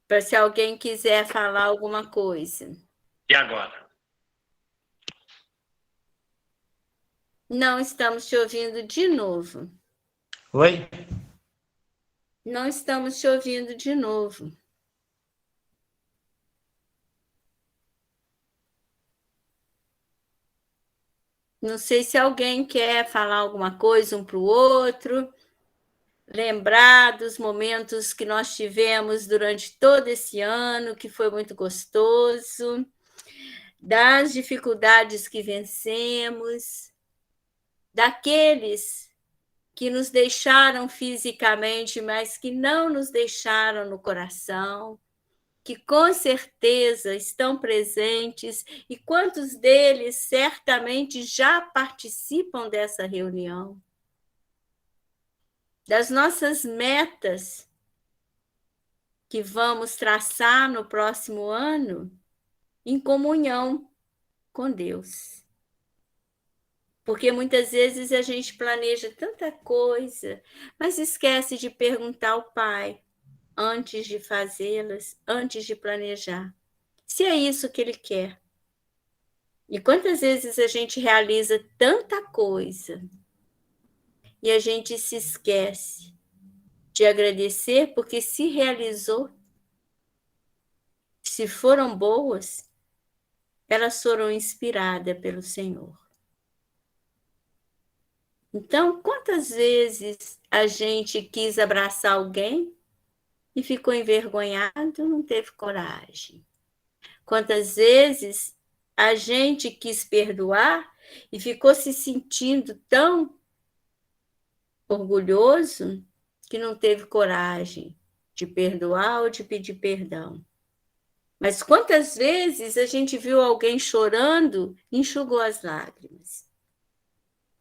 Para se alguém quiser falar alguma coisa. E agora? Não estamos te ouvindo de novo. Oi? Não estamos te ouvindo de novo. Não sei se alguém quer falar alguma coisa um para o outro, lembrar dos momentos que nós tivemos durante todo esse ano, que foi muito gostoso, das dificuldades que vencemos, daqueles que nos deixaram fisicamente, mas que não nos deixaram no coração, que com certeza estão presentes, e quantos deles certamente já participam dessa reunião. Das nossas metas que vamos traçar no próximo ano em comunhão com Deus. Porque muitas vezes a gente planeja tanta coisa, mas esquece de perguntar ao Pai, antes de fazê-las, antes de planejar, se é isso que Ele quer. E quantas vezes a gente realiza tanta coisa e a gente se esquece de agradecer porque se realizou. Se foram boas, elas foram inspiradas pelo Senhor. Então, quantas vezes a gente quis abraçar alguém e ficou envergonhado, não teve coragem? Quantas vezes a gente quis perdoar e ficou se sentindo tão orgulhoso que não teve coragem de perdoar ou de pedir perdão? Mas quantas vezes a gente viu alguém chorando e enxugou as lágrimas?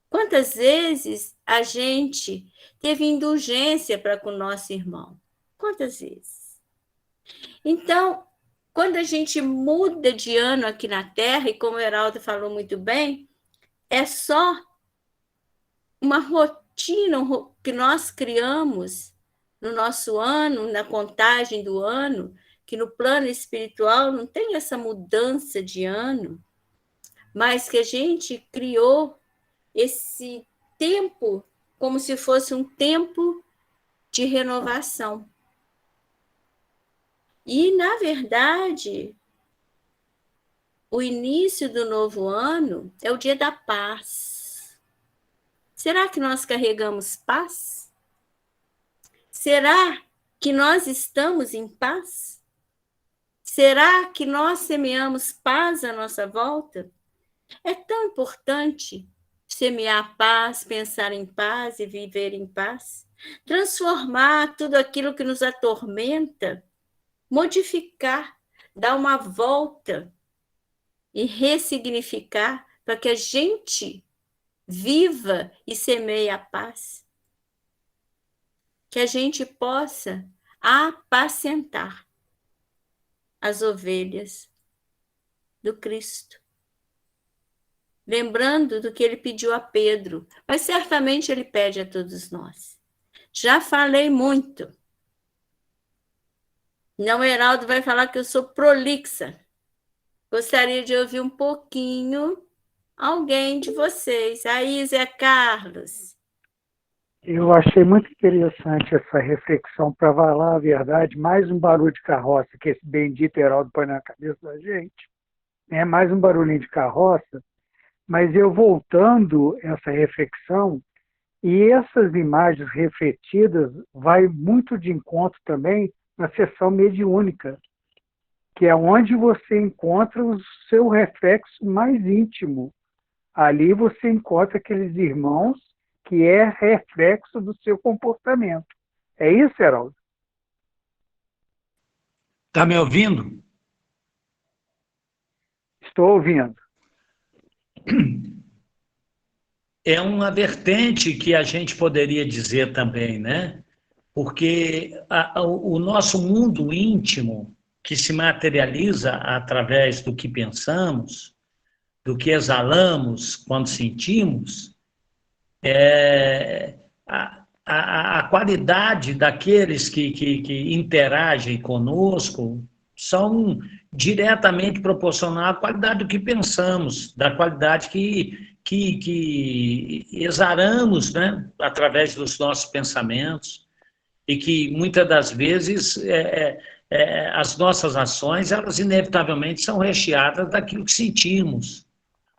Quantas vezes a gente teve indulgência para com o nosso irmão? Quantas vezes? Então, quando a gente muda de ano aqui na Terra, e como o Heraldo falou muito bem, é só uma rotina que nós criamos no nosso ano, na contagem do ano, que no plano espiritual não tem essa mudança de ano, mas que a gente criou esse tempo como se fosse um tempo de renovação. E, na verdade, o início do novo ano é o dia da paz. Será que nós carregamos paz? Será que nós estamos em paz? Será que nós semeamos paz à nossa volta? É tão importante semear paz, pensar em paz e viver em paz. Transformar tudo aquilo que nos atormenta, modificar, dar uma volta e ressignificar para que a gente viva e semeie a paz. Que a gente possa apacentar as ovelhas do Cristo. Lembrando do que ele pediu a Pedro, mas certamente ele pede a todos nós. Já falei muito. Não, Heraldo vai falar que eu sou prolixa. Gostaria de ouvir um pouquinho alguém de vocês. Aí, Zé Carlos. Eu achei muito interessante essa reflexão, para falar a verdade, mais um barulho de carroça que esse bendito Heraldo põe na cabeça da gente. É mais um barulhinho de carroça, mas eu voltando essa reflexão, e essas imagens refletidas vai muito de encontro também na sessão mediúnica, que é onde você encontra o seu reflexo mais íntimo. Ali você encontra aqueles irmãos que é reflexo do seu comportamento. É isso, Heraldo? Está me ouvindo? Estou ouvindo. É uma vertente que a gente poderia dizer também, né? Porque o nosso mundo íntimo, que se materializa através do que pensamos, do que exalamos quando sentimos, a qualidade daqueles que interagem conosco são diretamente proporcional à qualidade do que pensamos, da qualidade que exaramos, né, através dos nossos pensamentos, e que muitas das vezes as nossas ações, elas inevitavelmente são recheadas daquilo que sentimos.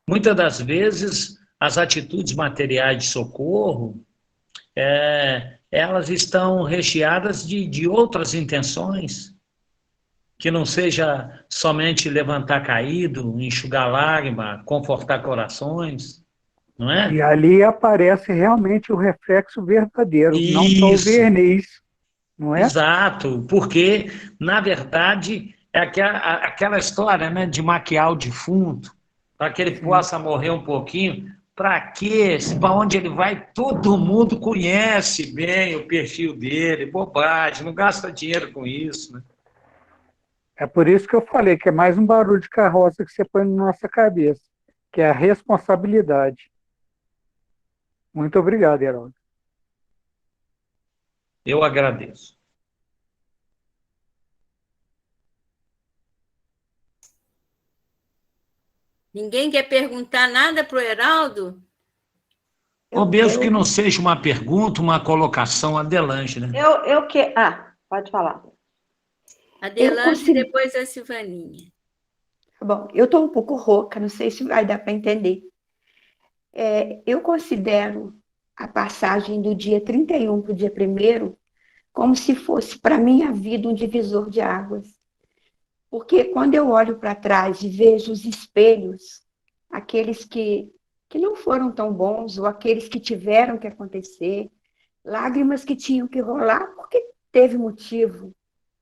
Muitas das vezes, as atitudes materiais de socorro, elas estão recheadas de outras intenções, que não seja somente levantar caído, enxugar lágrima, confortar corações, não é? E ali aparece realmente o reflexo verdadeiro, Isso. Não só o verniz, não é? Exato, porque, na verdade, é aquela história, né, de maquiar o defunto, para que ele possa morrer um pouquinho. Para quê? Para onde ele vai, todo mundo conhece bem o perfil dele, bobagem, não gasta dinheiro com isso, né? É por isso que eu falei que é mais um barulho de carroça que você põe na nossa cabeça, que é a responsabilidade. Muito obrigado, Heraldo. Eu agradeço. Ninguém quer perguntar nada para o Heraldo? Ou mesmo que não seja uma pergunta, uma colocação, Adelange, né? Pode falar. Adelange, depois a Silvaninha. Bom, eu estou um pouco rouca, não sei se vai dar para entender. Eu considero a passagem do dia 31 para o dia 1º como se fosse, para mim, a vida um divisor de águas. Porque quando eu olho para trás e vejo os espelhos, aqueles que não foram tão bons, ou aqueles que tiveram que acontecer, lágrimas que tinham que rolar porque teve motivo,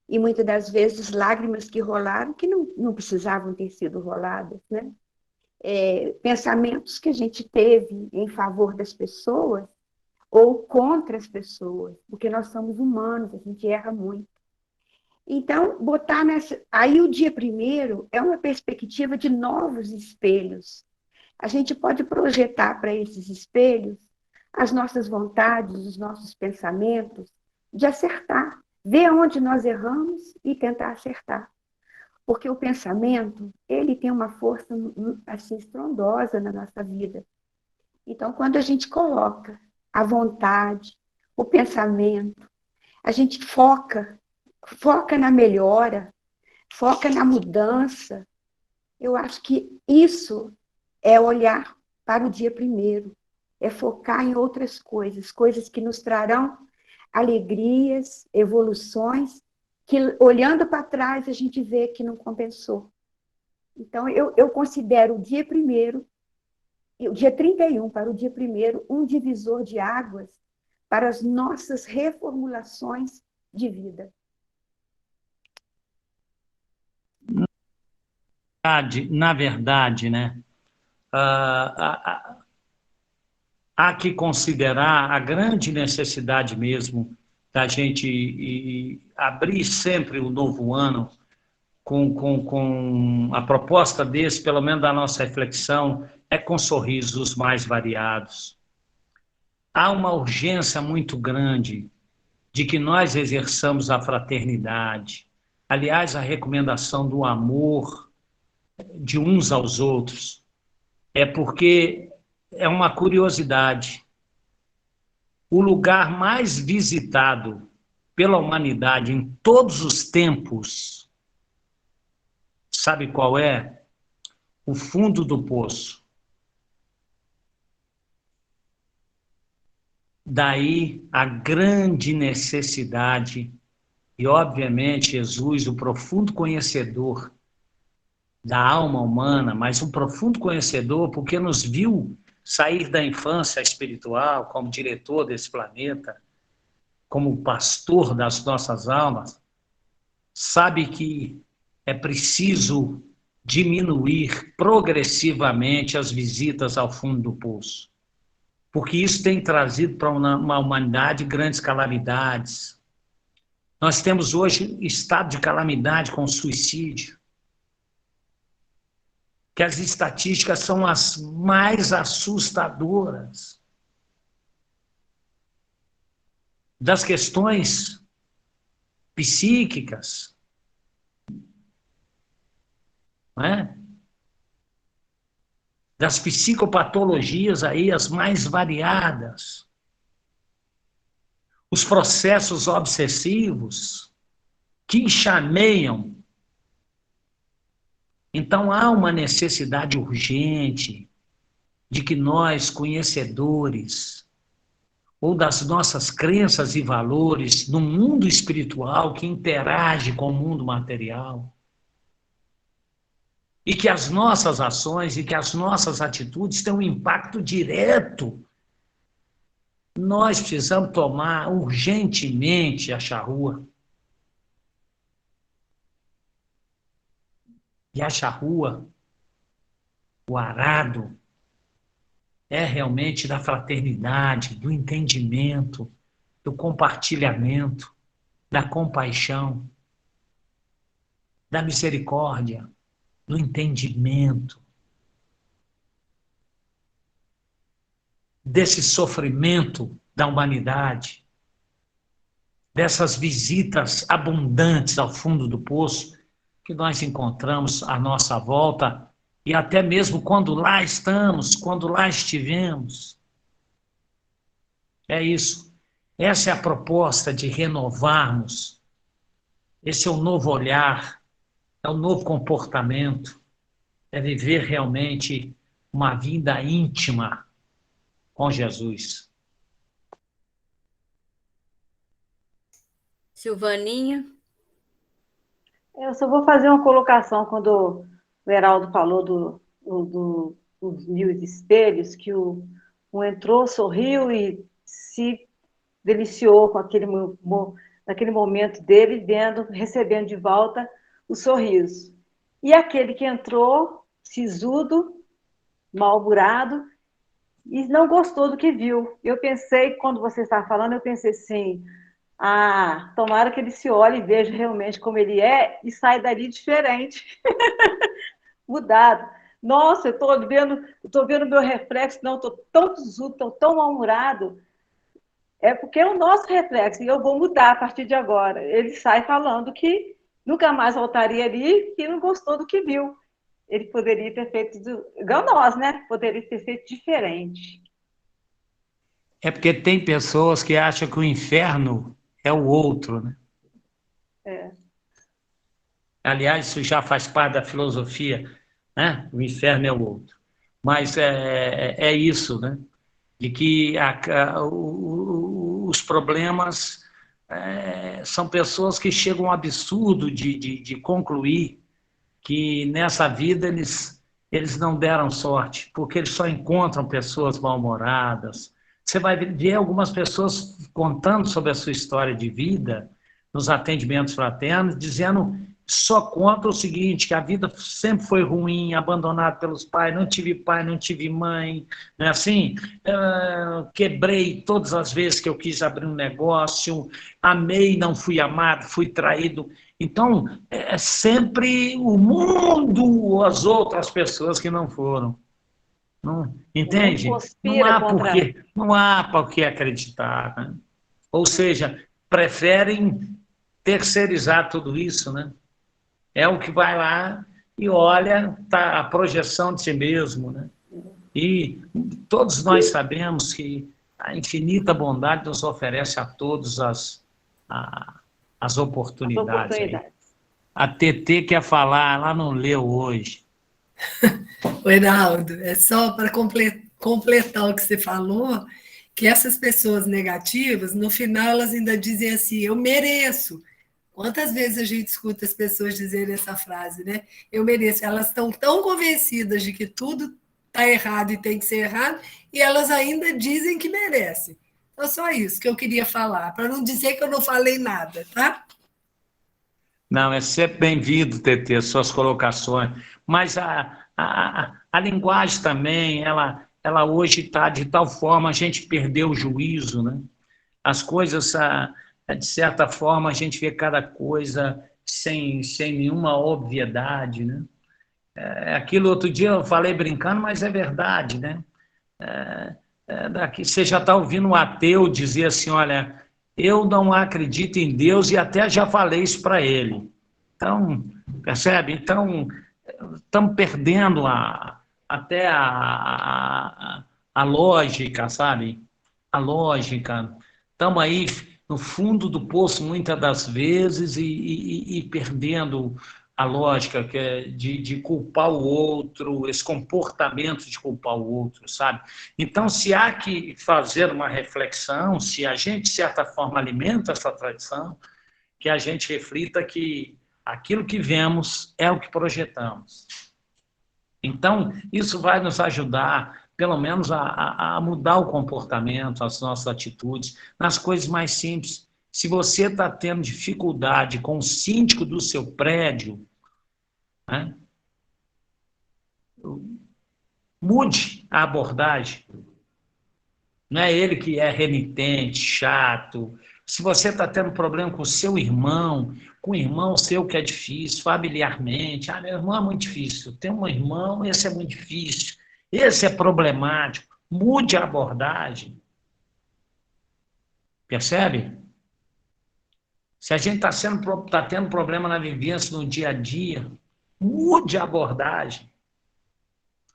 e muitas das vezes lágrimas que rolaram que não precisavam ter sido roladas, né? Pensamentos que a gente teve em favor das pessoas ou contra as pessoas, porque nós somos humanos, a gente erra muito. Então, botar nessa... Aí o dia 1º é uma perspectiva de novos espelhos. A gente pode projetar para esses espelhos as nossas vontades, os nossos pensamentos, de acertar, ver onde nós erramos e tentar acertar. Porque o pensamento, ele tem uma força assim, estrondosa na nossa vida. Então, quando a gente coloca a vontade, o pensamento, a gente foca na melhora, foca na mudança, eu acho que isso é olhar para o dia 1º, é focar em outras coisas, coisas que nos trarão alegrias, evoluções, que olhando para trás a gente vê que não compensou. Então, eu considero o dia 1º, o dia 31 para o dia 1º, um divisor de águas para as nossas reformulações de vida. Na verdade, né, há que considerar a grande necessidade mesmo da gente abrir sempre o novo ano com a proposta desse, pelo menos da nossa reflexão, é com sorrisos mais variados. Há uma urgência muito grande de que nós exerçamos a fraternidade. Aliás, a recomendação do amor de uns aos outros é porque é uma curiosidade. O lugar mais visitado pela humanidade em todos os tempos, sabe qual é? O fundo do poço. Daí a grande necessidade, e obviamente Jesus, o profundo conhecedor da alma humana, mas um profundo conhecedor porque nos viu sair da infância espiritual como diretor desse planeta, como pastor das nossas almas, sabe que é preciso diminuir progressivamente as visitas ao fundo do poço, porque isso tem trazido para uma humanidade grandes calamidades. Nós temos hoje estado de calamidade com o suicídio, que as estatísticas são as mais assustadoras. Das questões psíquicas, não é? Das psicopatologias aí, as mais variadas. Os processos obsessivos que enxameiam. Então, há uma necessidade urgente de que nós, conhecedores, ou das nossas crenças e valores no mundo espiritual que interage com o mundo material, e que as nossas ações e que as nossas atitudes têm um impacto direto, nós precisamos tomar urgentemente a charrua. E a charrua, o arado, é realmente da fraternidade, do entendimento, do compartilhamento, da compaixão, da misericórdia, do entendimento, desse sofrimento da humanidade, dessas visitas abundantes ao fundo do poço que nós encontramos à nossa volta, e até mesmo quando lá estamos, quando lá estivemos. É isso. Essa é a proposta de renovarmos. Esse é o novo olhar, é o novo comportamento, é viver realmente uma vida íntima com Jesus. Silvaninha? Eu só vou fazer uma colocação quando o Heraldo falou dos 1000 espelhos, que um entrou, sorriu e se deliciou com naquele momento dele, recebendo de volta o sorriso. E aquele que entrou, sisudo, mal-humorado, e não gostou do que viu. Eu pensei, quando você estava falando, eu pensei assim, tomara que ele se olhe e veja realmente como ele é e saia dali diferente, mudado. Nossa, eu estou vendo meu reflexo, não, estou tão sisudo, estou tão mal-humorado. É porque é o nosso reflexo, e eu vou mudar a partir de agora. Ele sai falando que nunca mais voltaria ali e não gostou do que viu. Ele poderia ter feito, igual nós, né? Poderia ter feito diferente. É porque tem pessoas que acham que o inferno é o outro, né? É. Aliás, isso já faz parte da filosofia, né? O inferno é o outro. Mas é isso, né? De que os problemas são pessoas que chegam ao absurdo de concluir que nessa vida eles não deram sorte, porque eles só encontram pessoas mal-humoradas. Você vai ver algumas pessoas contando sobre a sua história de vida nos atendimentos fraternos, dizendo só conta o seguinte, que a vida sempre foi ruim, abandonado pelos pais, não tive mãe, não é assim? Quebrei todas as vezes que eu quis abrir um negócio, amei, não fui amado, fui traído. Então, é sempre o mundo ou as outras pessoas que não foram. Não, entende? Não há por que acreditar. Né? Ou seja, preferem terceirizar tudo isso, né? É o que vai lá e olha tá, a projeção de si mesmo, né? E todos nós sabemos que a infinita bondade nos oferece a todos as oportunidades. A TT quer falar, ela não leu hoje. O Heraldo, é só para completar o que você falou, que essas pessoas negativas, no final, elas ainda dizem assim, eu mereço. Quantas vezes a gente escuta as pessoas dizerem essa frase, né? Eu mereço. Elas estão tão convencidas de que tudo está errado e tem que ser errado, e elas ainda dizem que merecem. Então, só isso que eu queria falar, para não dizer que eu não falei nada, tá? Não, é sempre bem-vindo, TT, suas colocações. Mas a linguagem também, ela hoje está de tal forma, a gente perdeu o juízo, né? As coisas, de certa forma, a gente vê cada coisa sem nenhuma obviedade, né? Aquilo outro dia eu falei brincando, mas é verdade, né? Daqui, você já está ouvindo um ateu dizer assim, olha, eu não acredito em Deus e até já falei isso para ele. Então, percebe? Então, estamos perdendo até a lógica, sabe? A lógica. Estamos aí no fundo do poço muitas das vezes e perdendo a lógica que é de culpar o outro, esse comportamento de culpar o outro, sabe? Então, se há que fazer uma reflexão, se a gente, de certa forma, alimenta essa tradição, que a gente reflita que aquilo que vemos é o que projetamos. Então, isso vai nos ajudar, pelo menos, a mudar o comportamento, as nossas atitudes, nas coisas mais simples. Se você está tendo dificuldade com o síndico do seu prédio, né, mude a abordagem. Não é ele que é renitente, chato. Se você está tendo problema com o seu irmão, com o irmão seu que é difícil, familiarmente, meu irmão é muito difícil, tem um irmão, esse é muito difícil, esse é problemático, mude a abordagem. Percebe? Se a gente está tendo problema na vivência, no dia a dia, mude a abordagem.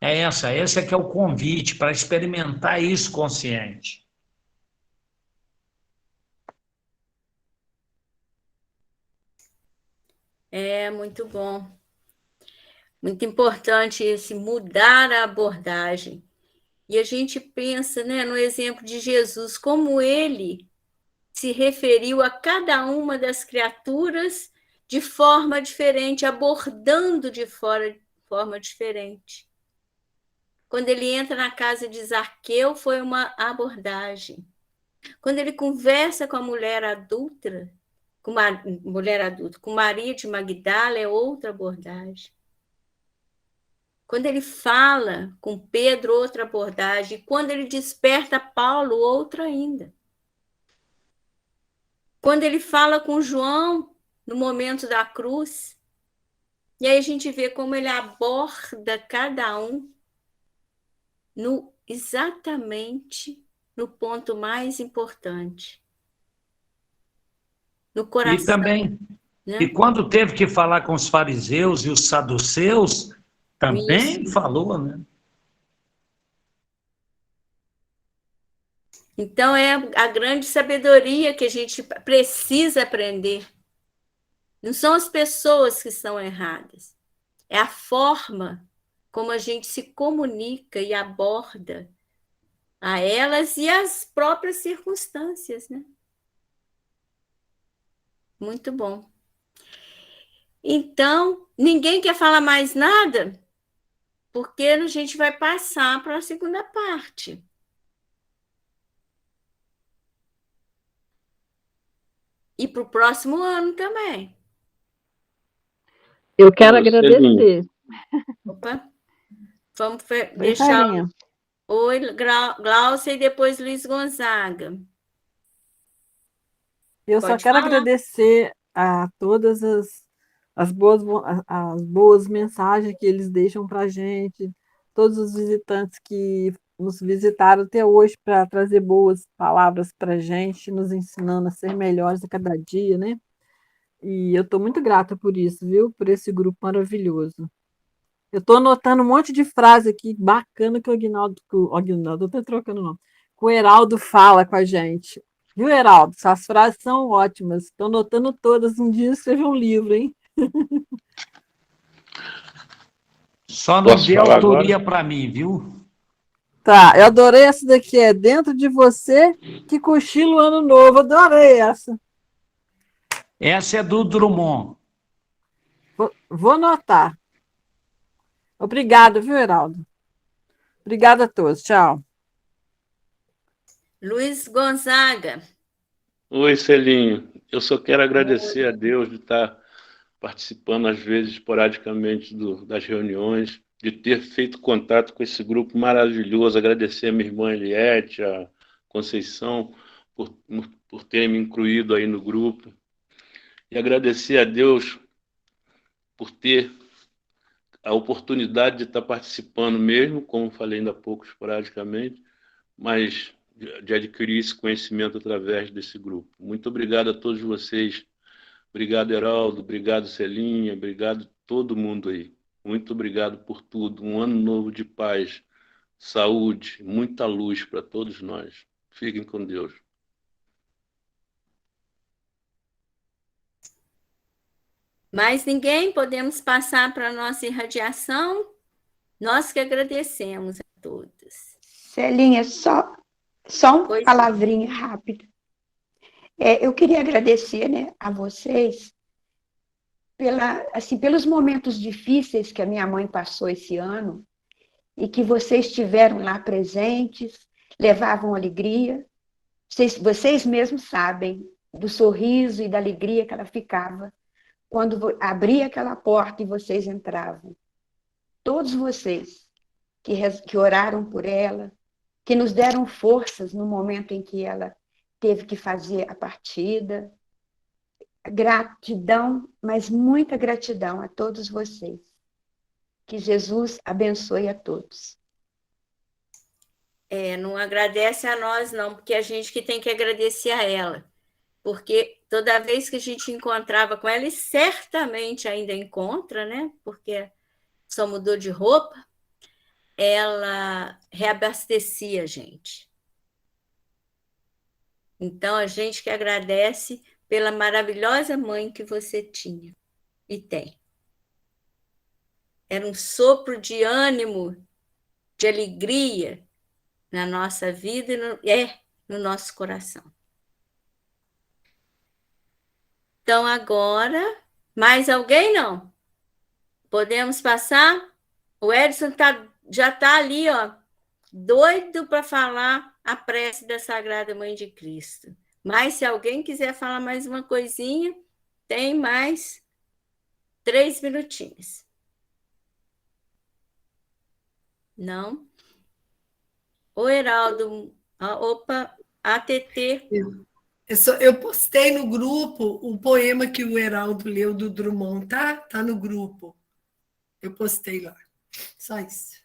Esse é que é o convite para experimentar isso consciente. É muito bom. Muito importante esse mudar a abordagem. E a gente pensa, né, no exemplo de Jesus, como ele se referiu a cada uma das criaturas de forma diferente, abordando de forma diferente. Quando ele entra na casa de Zaqueu, foi uma abordagem. Quando ele conversa com a mulher adulta, com Maria de Magdala, é outra abordagem. Quando ele fala com Pedro, outra abordagem. Quando ele desperta Paulo, outra ainda. Quando ele fala com João, no momento da cruz, e aí a gente vê como ele aborda cada um exatamente no ponto mais importante. No coração. E também, né? E quando teve que falar com os fariseus e os saduceus, também Isso. falou, né? Então, é a grande sabedoria que a gente precisa aprender. Não são as pessoas que estão erradas, é a forma como a gente se comunica e aborda a elas e as próprias circunstâncias, né? Muito bom. Então, ninguém quer falar mais nada? Porque a gente vai passar para a segunda parte. E para o próximo ano também. Eu quero agradecer. Opa, vamos Oi, deixar. Sarinha. Oi, Glaucia, e depois Luiz Gonzaga. Eu só Pode quero falar. agradecer a todas as boas mensagens que eles deixam para a gente, todos os visitantes que nos visitaram até hoje para trazer boas palavras para a gente, nos ensinando a ser melhores a cada dia, né? E eu estou muito grata por isso, viu? Por esse grupo maravilhoso. Eu estou anotando um monte de frase aqui bacana que o Aguinaldo, estou trocando o nome, que o Heraldo fala com a gente. Viu, Heraldo? Suas frases são ótimas. Estou anotando todas. Um dia escrever um livro, hein? Só não dê autoria para mim, viu? Tá, eu adorei essa daqui. É dentro de você que cochila o ano novo. Adorei essa. Essa é do Drummond. Vou anotar. Obrigada, viu, Heraldo? Obrigada a todos. Tchau. Luiz Gonzaga. Oi, Celinho. Eu só quero agradecer a Deus de estar participando, às vezes, esporadicamente, das reuniões, de ter feito contato com esse grupo maravilhoso. Agradecer a minha irmã Eliette, a Conceição, por terem me incluído aí no grupo. E agradecer a Deus por ter a oportunidade de estar participando mesmo, como falei ainda há pouco, esporadicamente, mas de adquirir esse conhecimento através desse grupo. Muito obrigado a todos vocês. Obrigado, Heraldo. Obrigado, Celinha. Obrigado todo mundo aí. Muito obrigado por tudo. Um ano novo de paz, saúde, muita luz para todos nós. Fiquem com Deus. Mais ninguém? Podemos passar para a nossa irradiação? Nós que agradecemos a todos. Celinha, só uma palavrinha rápida. Eu queria agradecer, né, a vocês pelos momentos difíceis que a minha mãe passou esse ano e que vocês estiveram lá presentes, levavam alegria. Vocês mesmos sabem do sorriso e da alegria que ela ficava quando abria aquela porta e vocês entravam. Todos vocês que oraram por ela, que nos deram forças no momento em que ela teve que fazer a partida. Gratidão, mas muita gratidão a todos vocês. Que Jesus abençoe a todos. Não agradece a nós, não, porque a gente que tem que agradecer a ela. Porque toda vez que a gente encontrava com ela, e certamente ainda encontra, né? Porque só mudou de roupa, ela reabastecia a gente. Então, a gente que agradece pela maravilhosa mãe que você tinha e tem. Era um sopro de ânimo, de alegria na nossa vida e no nosso coração. Então, agora, mais alguém não? Podemos passar? O Edson já está ali, ó, doido para falar a prece da Sagrada Mãe de Cristo. Mas se alguém quiser falar mais uma coisinha, tem mais 3 minutinhos. Não? O Heraldo, opa, ATT. Eu postei no grupo o poema que o Heraldo leu do Drummond, tá? Tá no grupo. Eu postei lá. Só isso.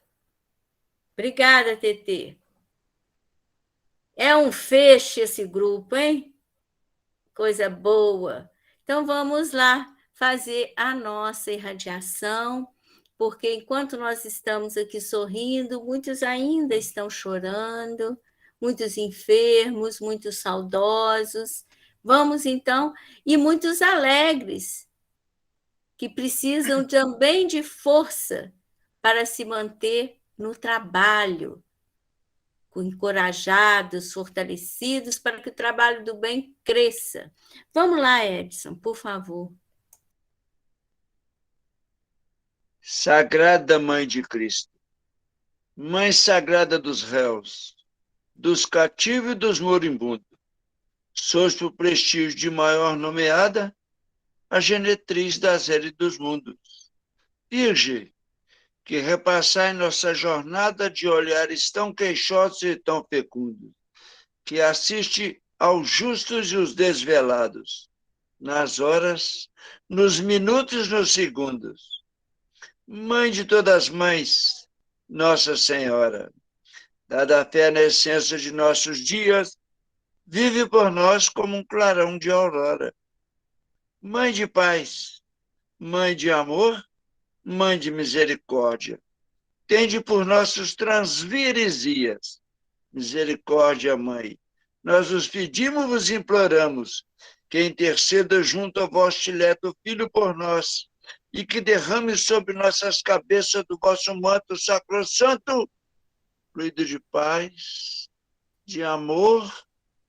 Obrigada, TT. É um feixe esse grupo, hein? Coisa boa. Então, vamos lá fazer a nossa irradiação, porque enquanto nós estamos aqui sorrindo, muitos ainda estão chorando, muitos enfermos, muitos saudosos. Vamos, então, e muitos alegres, que precisam também de força para se manter no trabalho, encorajados, fortalecidos, para que o trabalho do bem cresça. Vamos lá, Edson, por favor. Sagrada Mãe de Cristo, Mãe Sagrada dos réus, dos cativos e dos moribundos, sois por prestígio de maior nomeada a genetriz das eras dos mundos. Virgem, que repassai nossa jornada de olhares tão queixosos e tão fecundos, que assiste aos justos e os desvelados, nas horas, nos minutos, nos segundos. Mãe de todas as mães, Nossa Senhora, dada a fé na essência de nossos dias, vive por nós como um clarão de aurora. Mãe de paz, Mãe de amor, Mãe de misericórdia, tende por nossos transvires dias. Misericórdia, Mãe, nós os pedimos, vos imploramos, que interceda junto ao vosso dileto Filho por nós, e que derrame sobre nossas cabeças do vosso manto sacrossanto, fluido de paz, de amor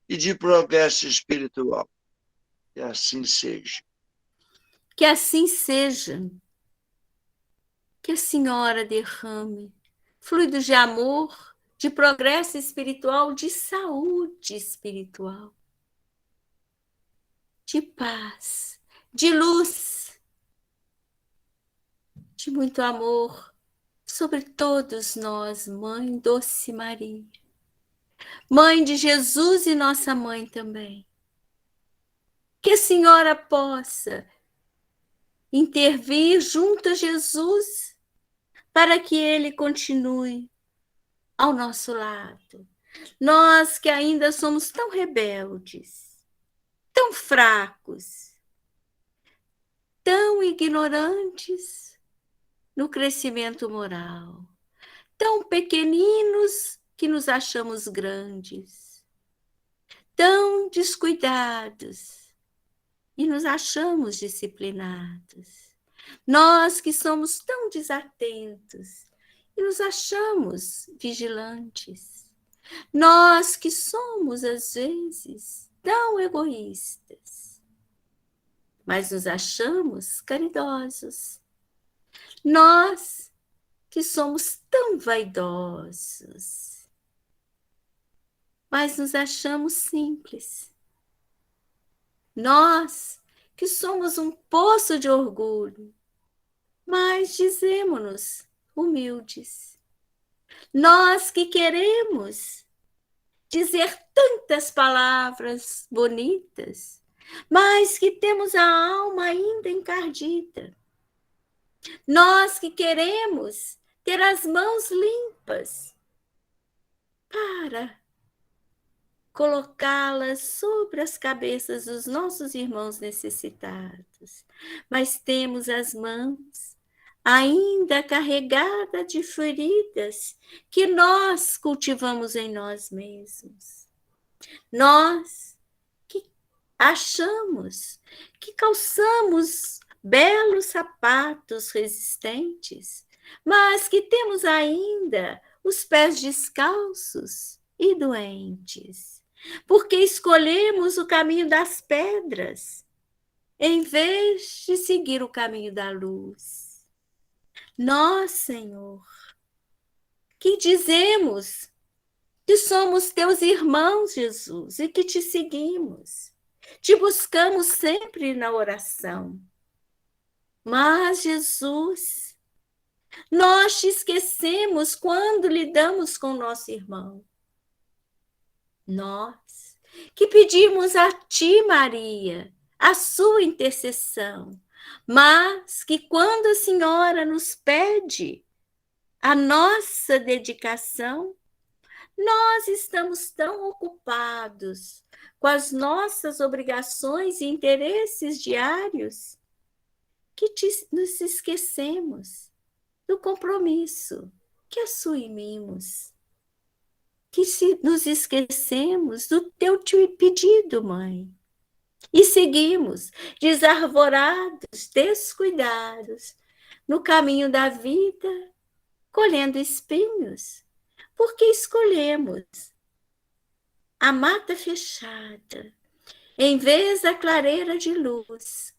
e de progresso espiritual. Que assim seja. Que assim seja. Que a Senhora derrame fluidos de amor, de progresso espiritual, de saúde espiritual, de paz, de luz, de muito amor sobre todos nós, Mãe Doce Maria, Mãe de Jesus e nossa Mãe também. Que a Senhora possa intervir junto a Jesus para que Ele continue ao nosso lado. Nós que ainda somos tão rebeldes, tão fracos, tão ignorantes no crescimento moral, tão pequeninos que nos achamos grandes, tão descuidados e nos achamos disciplinados. Nós que somos tão desatentos e nos achamos vigilantes. Nós que somos, às vezes, tão egoístas, mas nos achamos caridosos. Nós que somos tão vaidosos, mas nos achamos simples. Nós que somos um poço de orgulho, mas dizemos-nos humildes. Nós que queremos dizer tantas palavras bonitas, mas que temos a alma ainda encardida. Nós que queremos ter as mãos limpas para colocá-las sobre as cabeças dos nossos irmãos necessitados, mas temos as mãos ainda carregadas de feridas que nós cultivamos em nós mesmos. Nós que achamos que calçamos belos sapatos resistentes, mas que temos ainda os pés descalços e doentes, porque escolhemos o caminho das pedras, em vez de seguir o caminho da luz. Nós, Senhor, que dizemos que somos teus irmãos, Jesus, e que te seguimos, te buscamos sempre na oração. Mas, Jesus, nós te esquecemos quando lidamos com o nosso irmão. Nós que pedimos a ti, Maria, a sua intercessão, mas que quando a Senhora nos pede a nossa dedicação, nós estamos tão ocupados com as nossas obrigações e interesses diários que nos esquecemos do compromisso que assumimos. Que nos esquecemos do teu pedido, Mãe, e seguimos desarvorados, descuidados, no caminho da vida, colhendo espinhos, porque escolhemos a mata fechada, em vez da clareira de luz,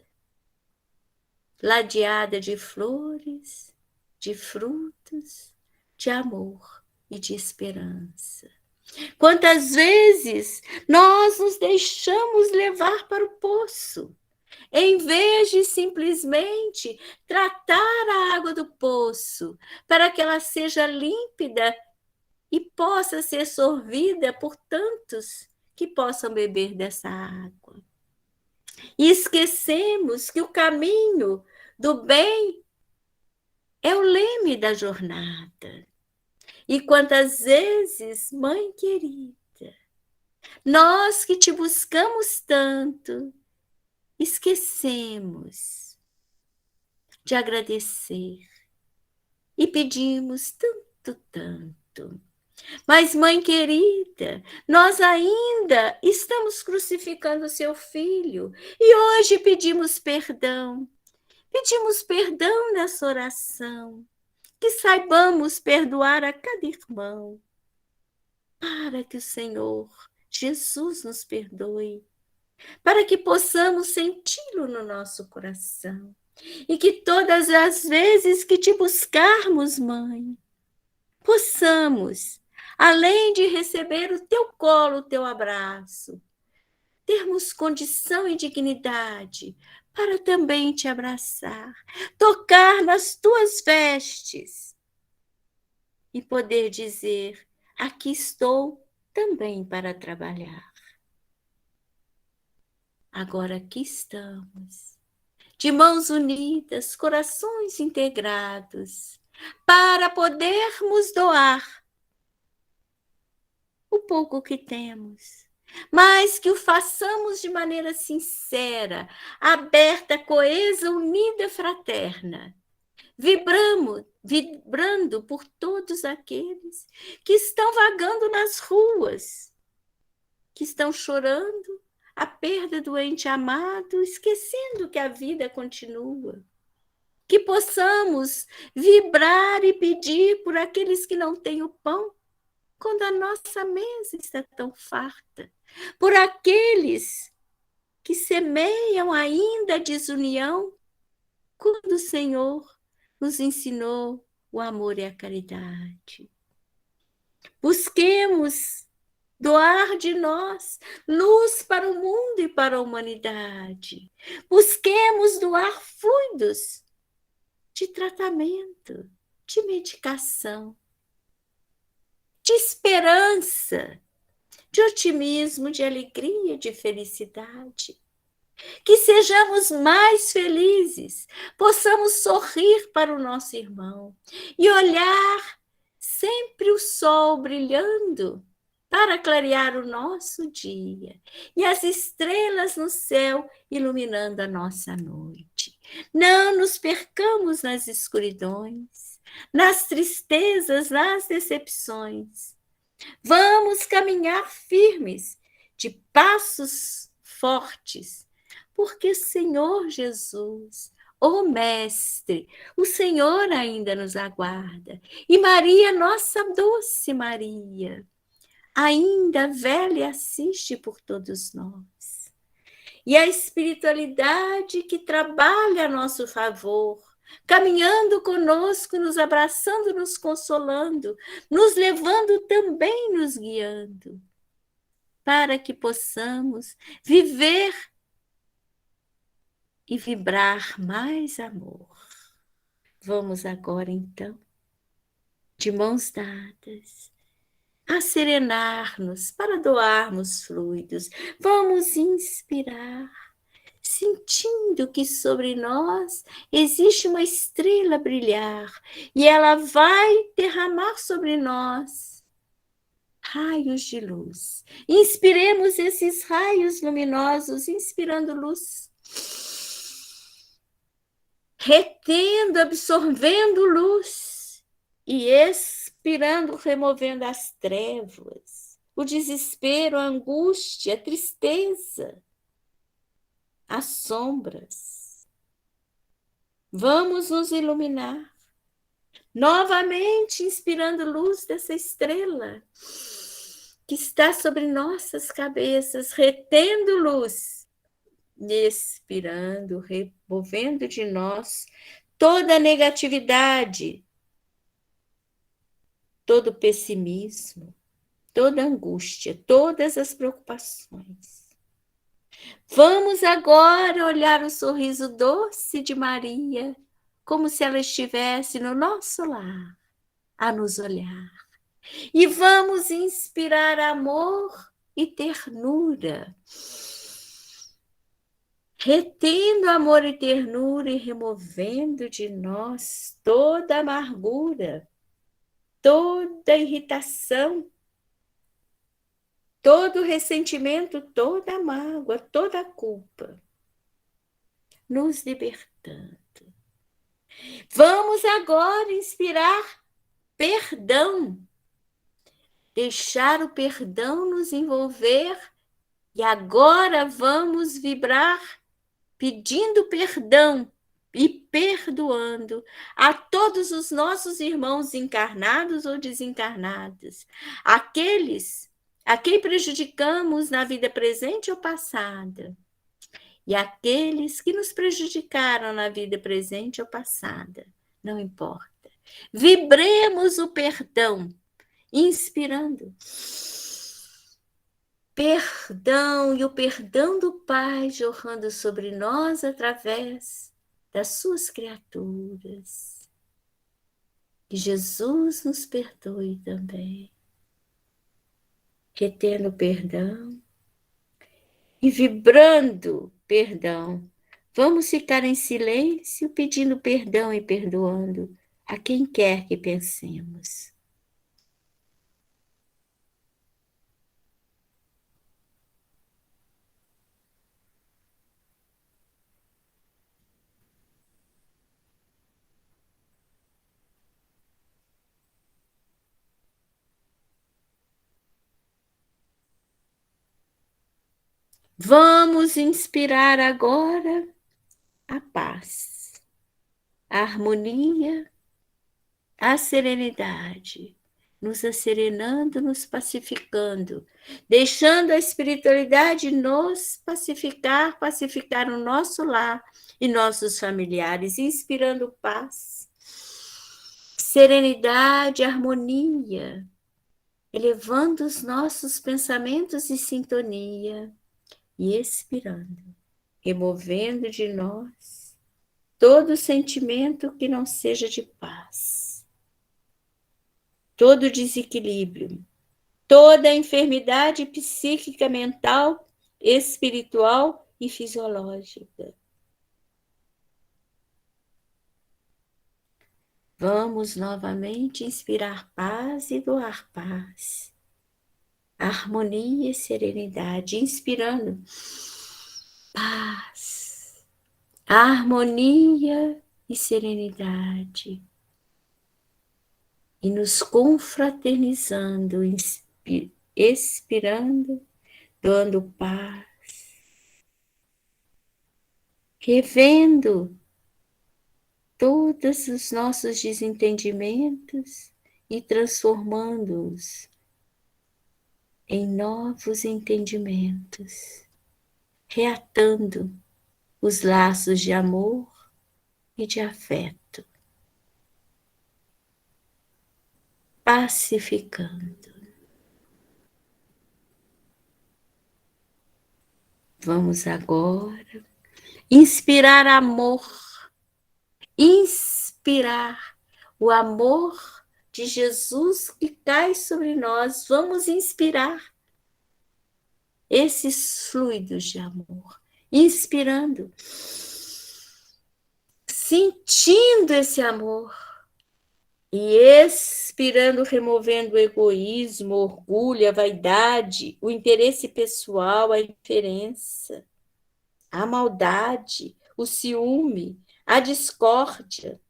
ladeada de flores, de frutos, de amor e de esperança. Quantas vezes nós nos deixamos levar para o poço, em vez de simplesmente tratar a água do poço para que ela seja límpida e possa ser sorvida por tantos que possam beber dessa água. E esquecemos que o caminho do bem é o leme da jornada. E quantas vezes, mãe querida, nós que te buscamos tanto, esquecemos de agradecer e pedimos tanto. Mas, mãe querida, nós ainda estamos crucificando o seu filho e hoje pedimos perdão. Pedimos perdão nessa oração, que saibamos perdoar a cada irmão, para que o Senhor Jesus nos perdoe, para que possamos senti-lo no nosso coração e que todas as vezes que te buscarmos, mãe, possamos, além de receber o teu colo, o teu abraço, termos condição e dignidade para também te abraçar, tocar nas tuas vestes e poder dizer: aqui estou também para trabalhar. Agora aqui estamos, de mãos unidas, corações integrados, para podermos doar o pouco que temos, mas que o façamos de maneira sincera, aberta, coesa, unida, fraterna, vibrando por todos aqueles que estão vagando nas ruas, que estão chorando a perda do ente amado, esquecendo que a vida continua. Que possamos vibrar e pedir por aqueles que não têm o pão, quando a nossa mesa está tão farta, por aqueles que semeiam ainda a desunião, quando o Senhor nos ensinou o amor e a caridade. Busquemos doar de nós luz para o mundo e para a humanidade. Busquemos doar fluidos de tratamento, de medicação, de esperança, de otimismo, de alegria, de felicidade. Que sejamos mais felizes, possamos sorrir para o nosso irmão e olhar sempre o sol brilhando para clarear o nosso dia e as estrelas no céu iluminando a nossa noite. Não nos percamos nas escuridões, nas tristezas, nas decepções. Vamos caminhar firmes, de passos fortes, porque o Senhor Jesus, o Mestre, o Senhor ainda nos aguarda. E Maria, nossa doce Maria, ainda vela e assiste por todos nós. E a espiritualidade que trabalha a nosso favor, caminhando conosco, nos abraçando, nos consolando, nos levando também, nos guiando, para que possamos viver e vibrar mais amor. Vamos agora, então, de mãos dadas, a serenar-nos para doarmos fluidos. Vamos inspirar, sentindo que sobre nós existe uma estrela a brilhar e ela vai derramar sobre nós raios de luz. Inspiremos esses raios luminosos, inspirando luz, retendo, absorvendo luz e expirando, removendo as trevas, o desespero, a angústia, a tristeza, as sombras. Vamos nos iluminar Novamente inspirando luz dessa estrela que está sobre nossas cabeças, retendo luz, expirando, removendo de nós toda a negatividade, todo o pessimismo, toda a angústia, todas as preocupações. Vamos agora olhar o sorriso doce de Maria, como se ela estivesse no nosso lar, a nos olhar. E vamos inspirar amor e ternura, retendo amor e ternura e removendo de nós toda amargura, toda irritação, todo ressentimento, toda mágoa, toda culpa, nos libertando. Vamos agora inspirar perdão, deixar o perdão nos envolver e agora vamos vibrar pedindo perdão e perdoando a todos os nossos irmãos encarnados ou desencarnados, aqueles a quem prejudicamos na vida presente ou passada, e aqueles que nos prejudicaram na vida presente ou passada, não importa. Vibremos o perdão, inspirando perdão e o perdão do Pai jorrando sobre nós através das suas criaturas. Que Jesus nos perdoe também, retendo perdão e vibrando perdão. Vamos ficar em silêncio pedindo perdão e perdoando a quem quer que pensemos. Vamos inspirar agora a paz, a harmonia, a serenidade, nos asserenando, nos pacificando, deixando a espiritualidade nos pacificar, pacificar o nosso lar e nossos familiares, inspirando paz, serenidade, harmonia, elevando os nossos pensamentos em sintonia e expirando, removendo de nós todo sentimento que não seja de paz, todo desequilíbrio, toda enfermidade psíquica, mental, espiritual e fisiológica. Vamos novamente inspirar paz e doar paz, harmonia e serenidade, inspirando paz, harmonia e serenidade, e nos confraternizando, expirando, doando paz, revendo todos os nossos desentendimentos e transformando-os em novos entendimentos, reatando os laços de amor e de afeto, pacificando. Vamos agora inspirar amor, inspirar o amor de Jesus que cai sobre nós. Vamos inspirar esses fluidos de amor, inspirando, sentindo esse amor e expirando, removendo o egoísmo, o orgulho, a vaidade, o interesse pessoal, a indiferença, a maldade, o ciúme, a discórdia,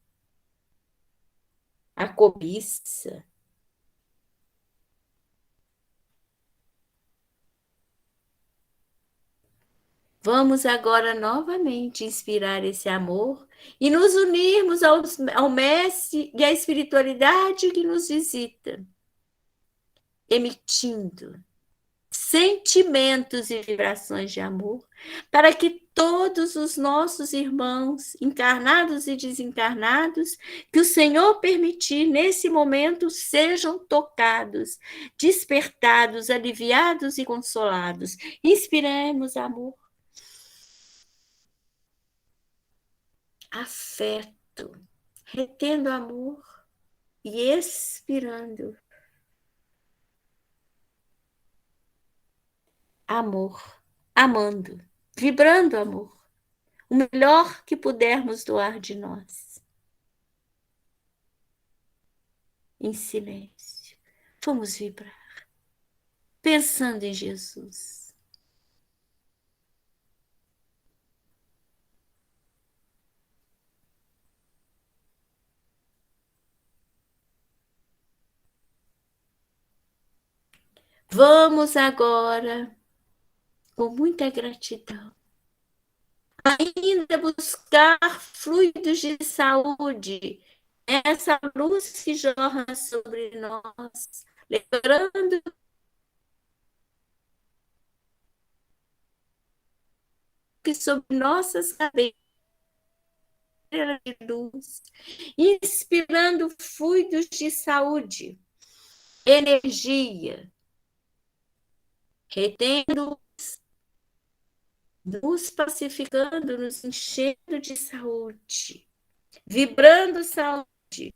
a cobiça. Vamos agora novamente inspirar esse amor e nos unirmos ao Mestre e à espiritualidade que nos visita, emitindo sentimentos e vibrações de amor, para que todos os nossos irmãos, encarnados e desencarnados, que o Senhor permitir nesse momento, sejam tocados, despertados, aliviados e consolados. Inspiremos amor, afeto, retendo amor e expirando amor, amando, vibrando amor, o melhor que pudermos doar de nós. Em silêncio, vamos vibrar, pensando em Jesus. Vamos agora, com muita gratidão, ainda buscar fluidos de saúde, essa luz que jorra sobre nós, lembrando que sobre nossas cabeças de luz, inspirando fluidos de saúde, energia, retendo, nos pacificando, nos enchendo de saúde, vibrando saúde,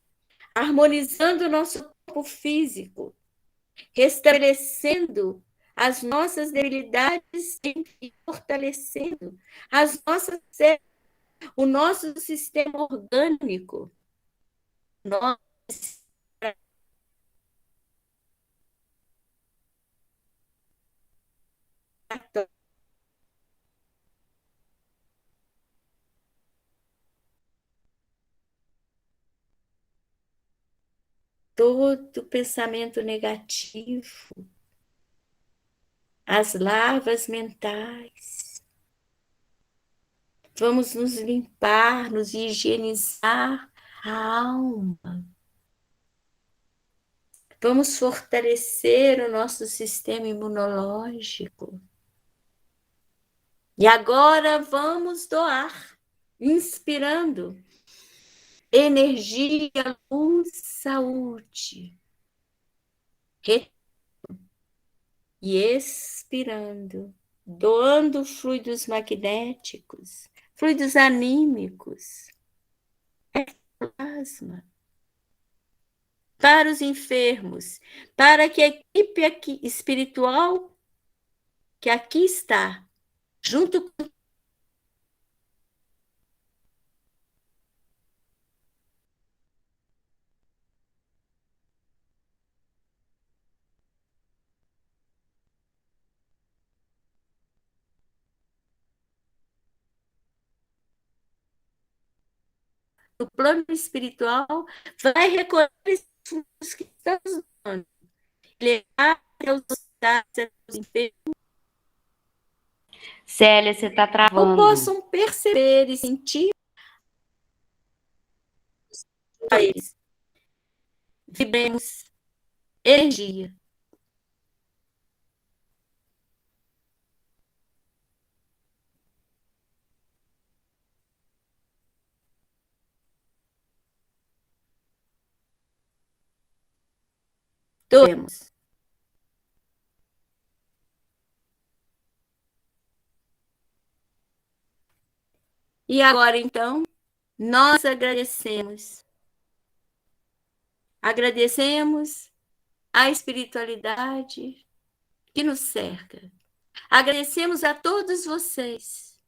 harmonizando o nosso corpo físico, restabelecendo as nossas debilidades e fortalecendo as nossas células, o nosso sistema orgânico, nosso todo pensamento negativo, as larvas mentais. Vamos nos limpar, nos higienizar a alma. Vamos fortalecer o nosso sistema imunológico. E agora vamos doar, inspirando energia, luz, saúde. E expirando, doando fluidos magnéticos, fluidos anímicos, plasma, para os enfermos, para que a equipe aqui, espiritual que aqui está, junto com o plano espiritual, vai recolher esses fundos que estamos dando, levar aos enfermos. Célia, você está travando. Ou possam perceber e sentir a eles. Vibremos energia. Doemos. E agora, então, nós agradecemos. Agradecemos a espiritualidade que nos cerca. Agradecemos a todos vocês.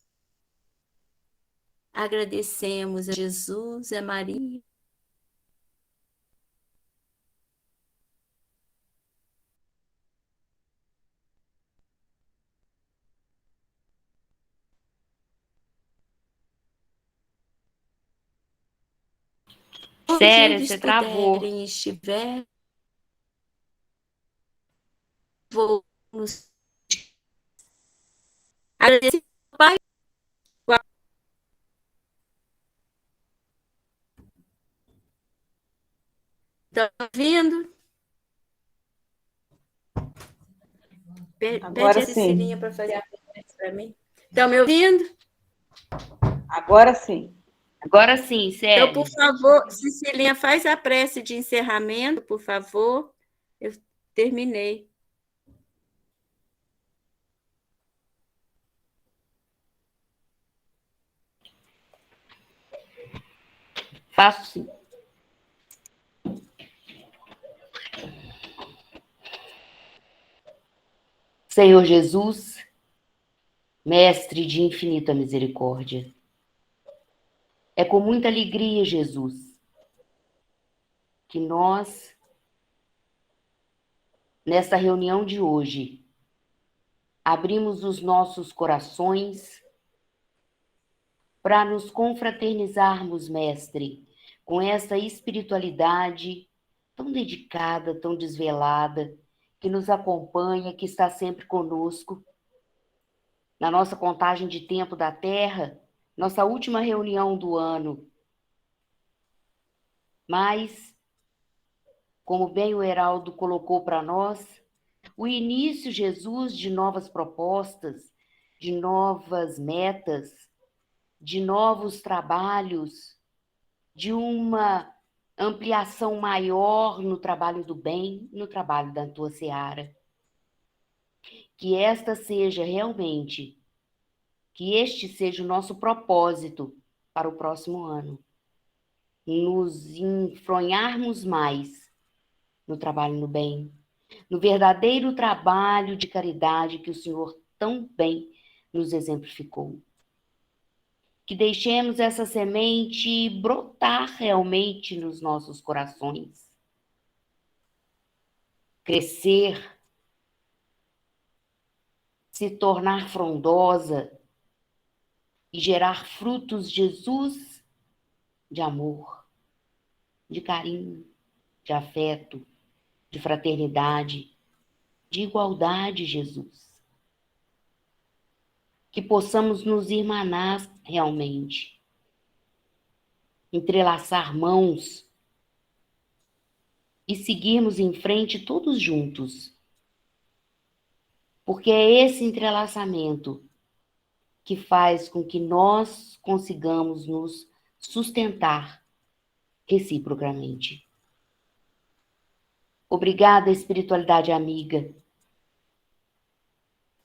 Agradecemos a Jesus, a Maria. Célia, você travou. Estiver, vou nos agradecer ao Pai, Estão ouvindo? Pede Agora a sim. Cecilinha para fazer a prece para mim. Estão me ouvindo? Agora sim. Agora sim, Então, por Célia. favor, Cecilinha, faz a prece de encerramento, por favor. Eu terminei. Faço sim. Senhor Jesus, Mestre de infinita misericórdia, é com muita alegria, Jesus, que nós, nesta reunião de hoje, abrimos os nossos corações para nos confraternizarmos, Mestre, com essa espiritualidade tão dedicada, tão desvelada, que nos acompanha, que está sempre conosco. Na nossa contagem de tempo da Terra, nossa última reunião do ano. Mas, como bem o Heraldo colocou para nós, o início, Jesus, de novas propostas, de novas metas, de novos trabalhos, de uma ampliação maior no trabalho do bem, no trabalho da tua seara. Que esta seja realmente, que este seja o nosso propósito para o próximo ano. Nos enfronharmos mais no trabalho no bem, no verdadeiro trabalho de caridade que o Senhor tão bem nos exemplificou. Que deixemos essa semente brotar realmente nos nossos corações, crescer, se tornar frondosa e gerar frutos, Jesus, de amor, de carinho, de afeto, de fraternidade, de igualdade, Jesus. Que possamos nos irmanar realmente, entrelaçar mãos e seguirmos em frente todos juntos. Porque é esse entrelaçamento que faz com que nós consigamos nos sustentar reciprocamente. Obrigada, espiritualidade amiga,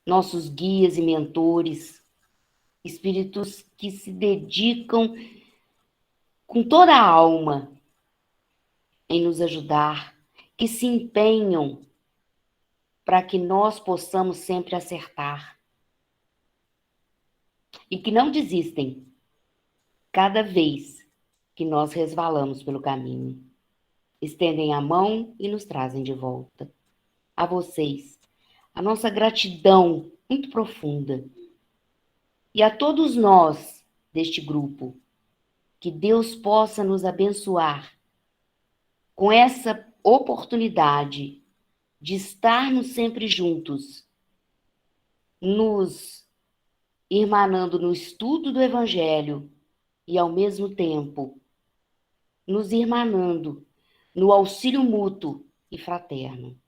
nossos guias e mentores, espíritos que se dedicam com toda a alma em nos ajudar, que se empenham para que nós possamos sempre acertar. E que não desistem cada vez que nós resvalamos pelo caminho. Estendem a mão e nos trazem de volta. A vocês, a nossa gratidão muito profunda. E a todos nós deste grupo, que Deus possa nos abençoar com essa oportunidade de estarmos sempre juntos, nos irmanando no estudo do Evangelho e, ao mesmo tempo, nos irmanando no auxílio mútuo e fraterno.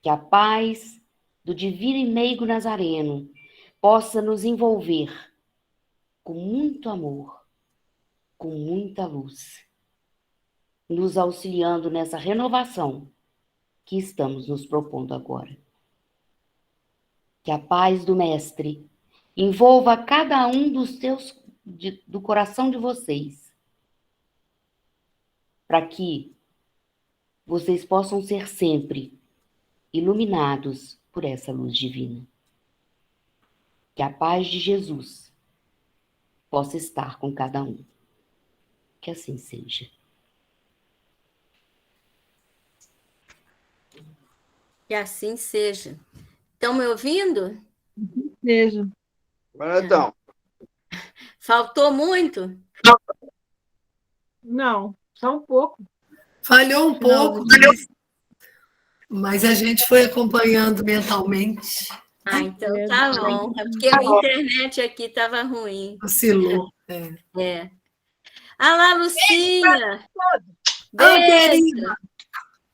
Que a paz do divino e meigo Nazareno possa nos envolver com muito amor, com muita luz, nos auxiliando nessa renovação que estamos nos propondo agora. Que a paz do Mestre envolva cada um do coração de vocês, para que vocês possam ser sempre iluminados por essa luz divina. Que a paz de Jesus possa estar com cada um. Que assim seja. Que assim seja. Estão me ouvindo? Beijo. Então. Faltou muito? Não, só um pouco. Falhou um pouco, mas a gente foi acompanhando mentalmente. Ah, então tá bom. É porque a internet aqui estava ruim. Oscilou. É. Ah lá, Lucinha! Oi, Beijo. querida.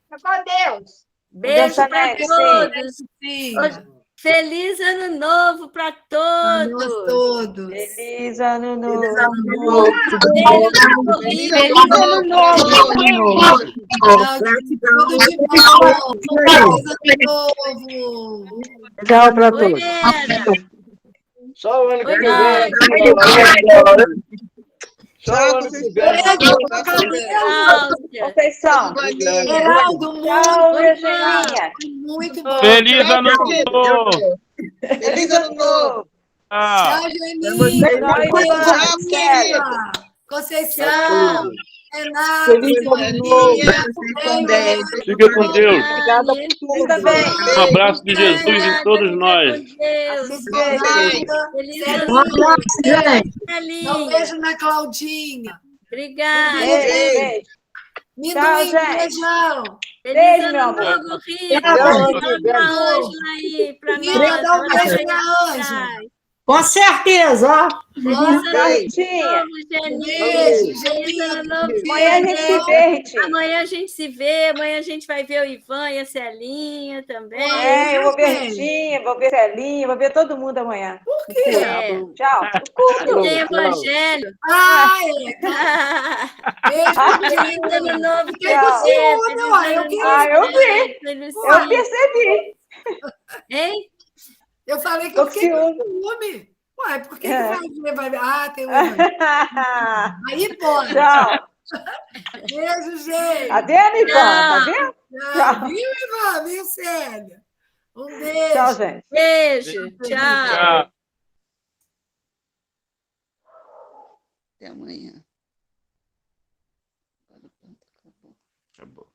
Com Deus. Beijo para Dançanete, sim. todos. Filha. Feliz ano novo para Para nós todos. todos. Feliz ano novo. Feliz ano Feliz ano novo. Tudo de bom. Feliz ano novo. Tchau para todos. Oi, Vera. Só o ano que Oi, vem. Cláudia. Só o ano que vem. Cláudia. Conceição. Geraldo, Tchau, Oi, Virgininha. muito bom. Feliz ano novo! Feliz ano novo. Ah, Tchau, Geninha. Tchau, Ivan. Célia. Conceição. Renato. Feliz ano novo. fica com Deus. Obrigada por Você tudo. também. Um abraço de Jesus em todos nós. Deus. Obrigada. Feliz Celinha. ano novo. Um Celinha. beijo na Claudinha. Obrigada. Beijo. Minduim, gente. beijão. Feliz Beijo, meu ano amor. novo, Rita. Tchau. Dá pra Ângela aí, pra Rita, dá um nós. beijo pra Ângela. Com certeza, ó. Feliz Tchau, ano Ritinha. novo, Geninha. Beijo, Feliz ano novo. Amanhã a gente se vê, Ritinha. Amanhã a gente se vê, amanhã a gente vai ver o Ivan e a Celinha também. Eu vou ver Ritinha, vou ver Celinha, vou ver todo mundo amanhã. Por quê? Tchau. Tem evangelho. Ai, beijo, Feliz ano novo. Fiquei com ciúme, uai. Eu queria. Eu vi. Eu percebi. Hein? Eu falei que Tô eu fiquei com ciúme. ciúme. Uai, por que vai ver? Ah, tem um. Aí pode. Tchau. Beijo, gente. Tá vendo, Ivan? Tá vendo? Tchau. Viu, Ivan? Viu, Célia? Um beijo. Tchau, gente. Beijo. Tchau. Tchau. Até amanhã. Acabou.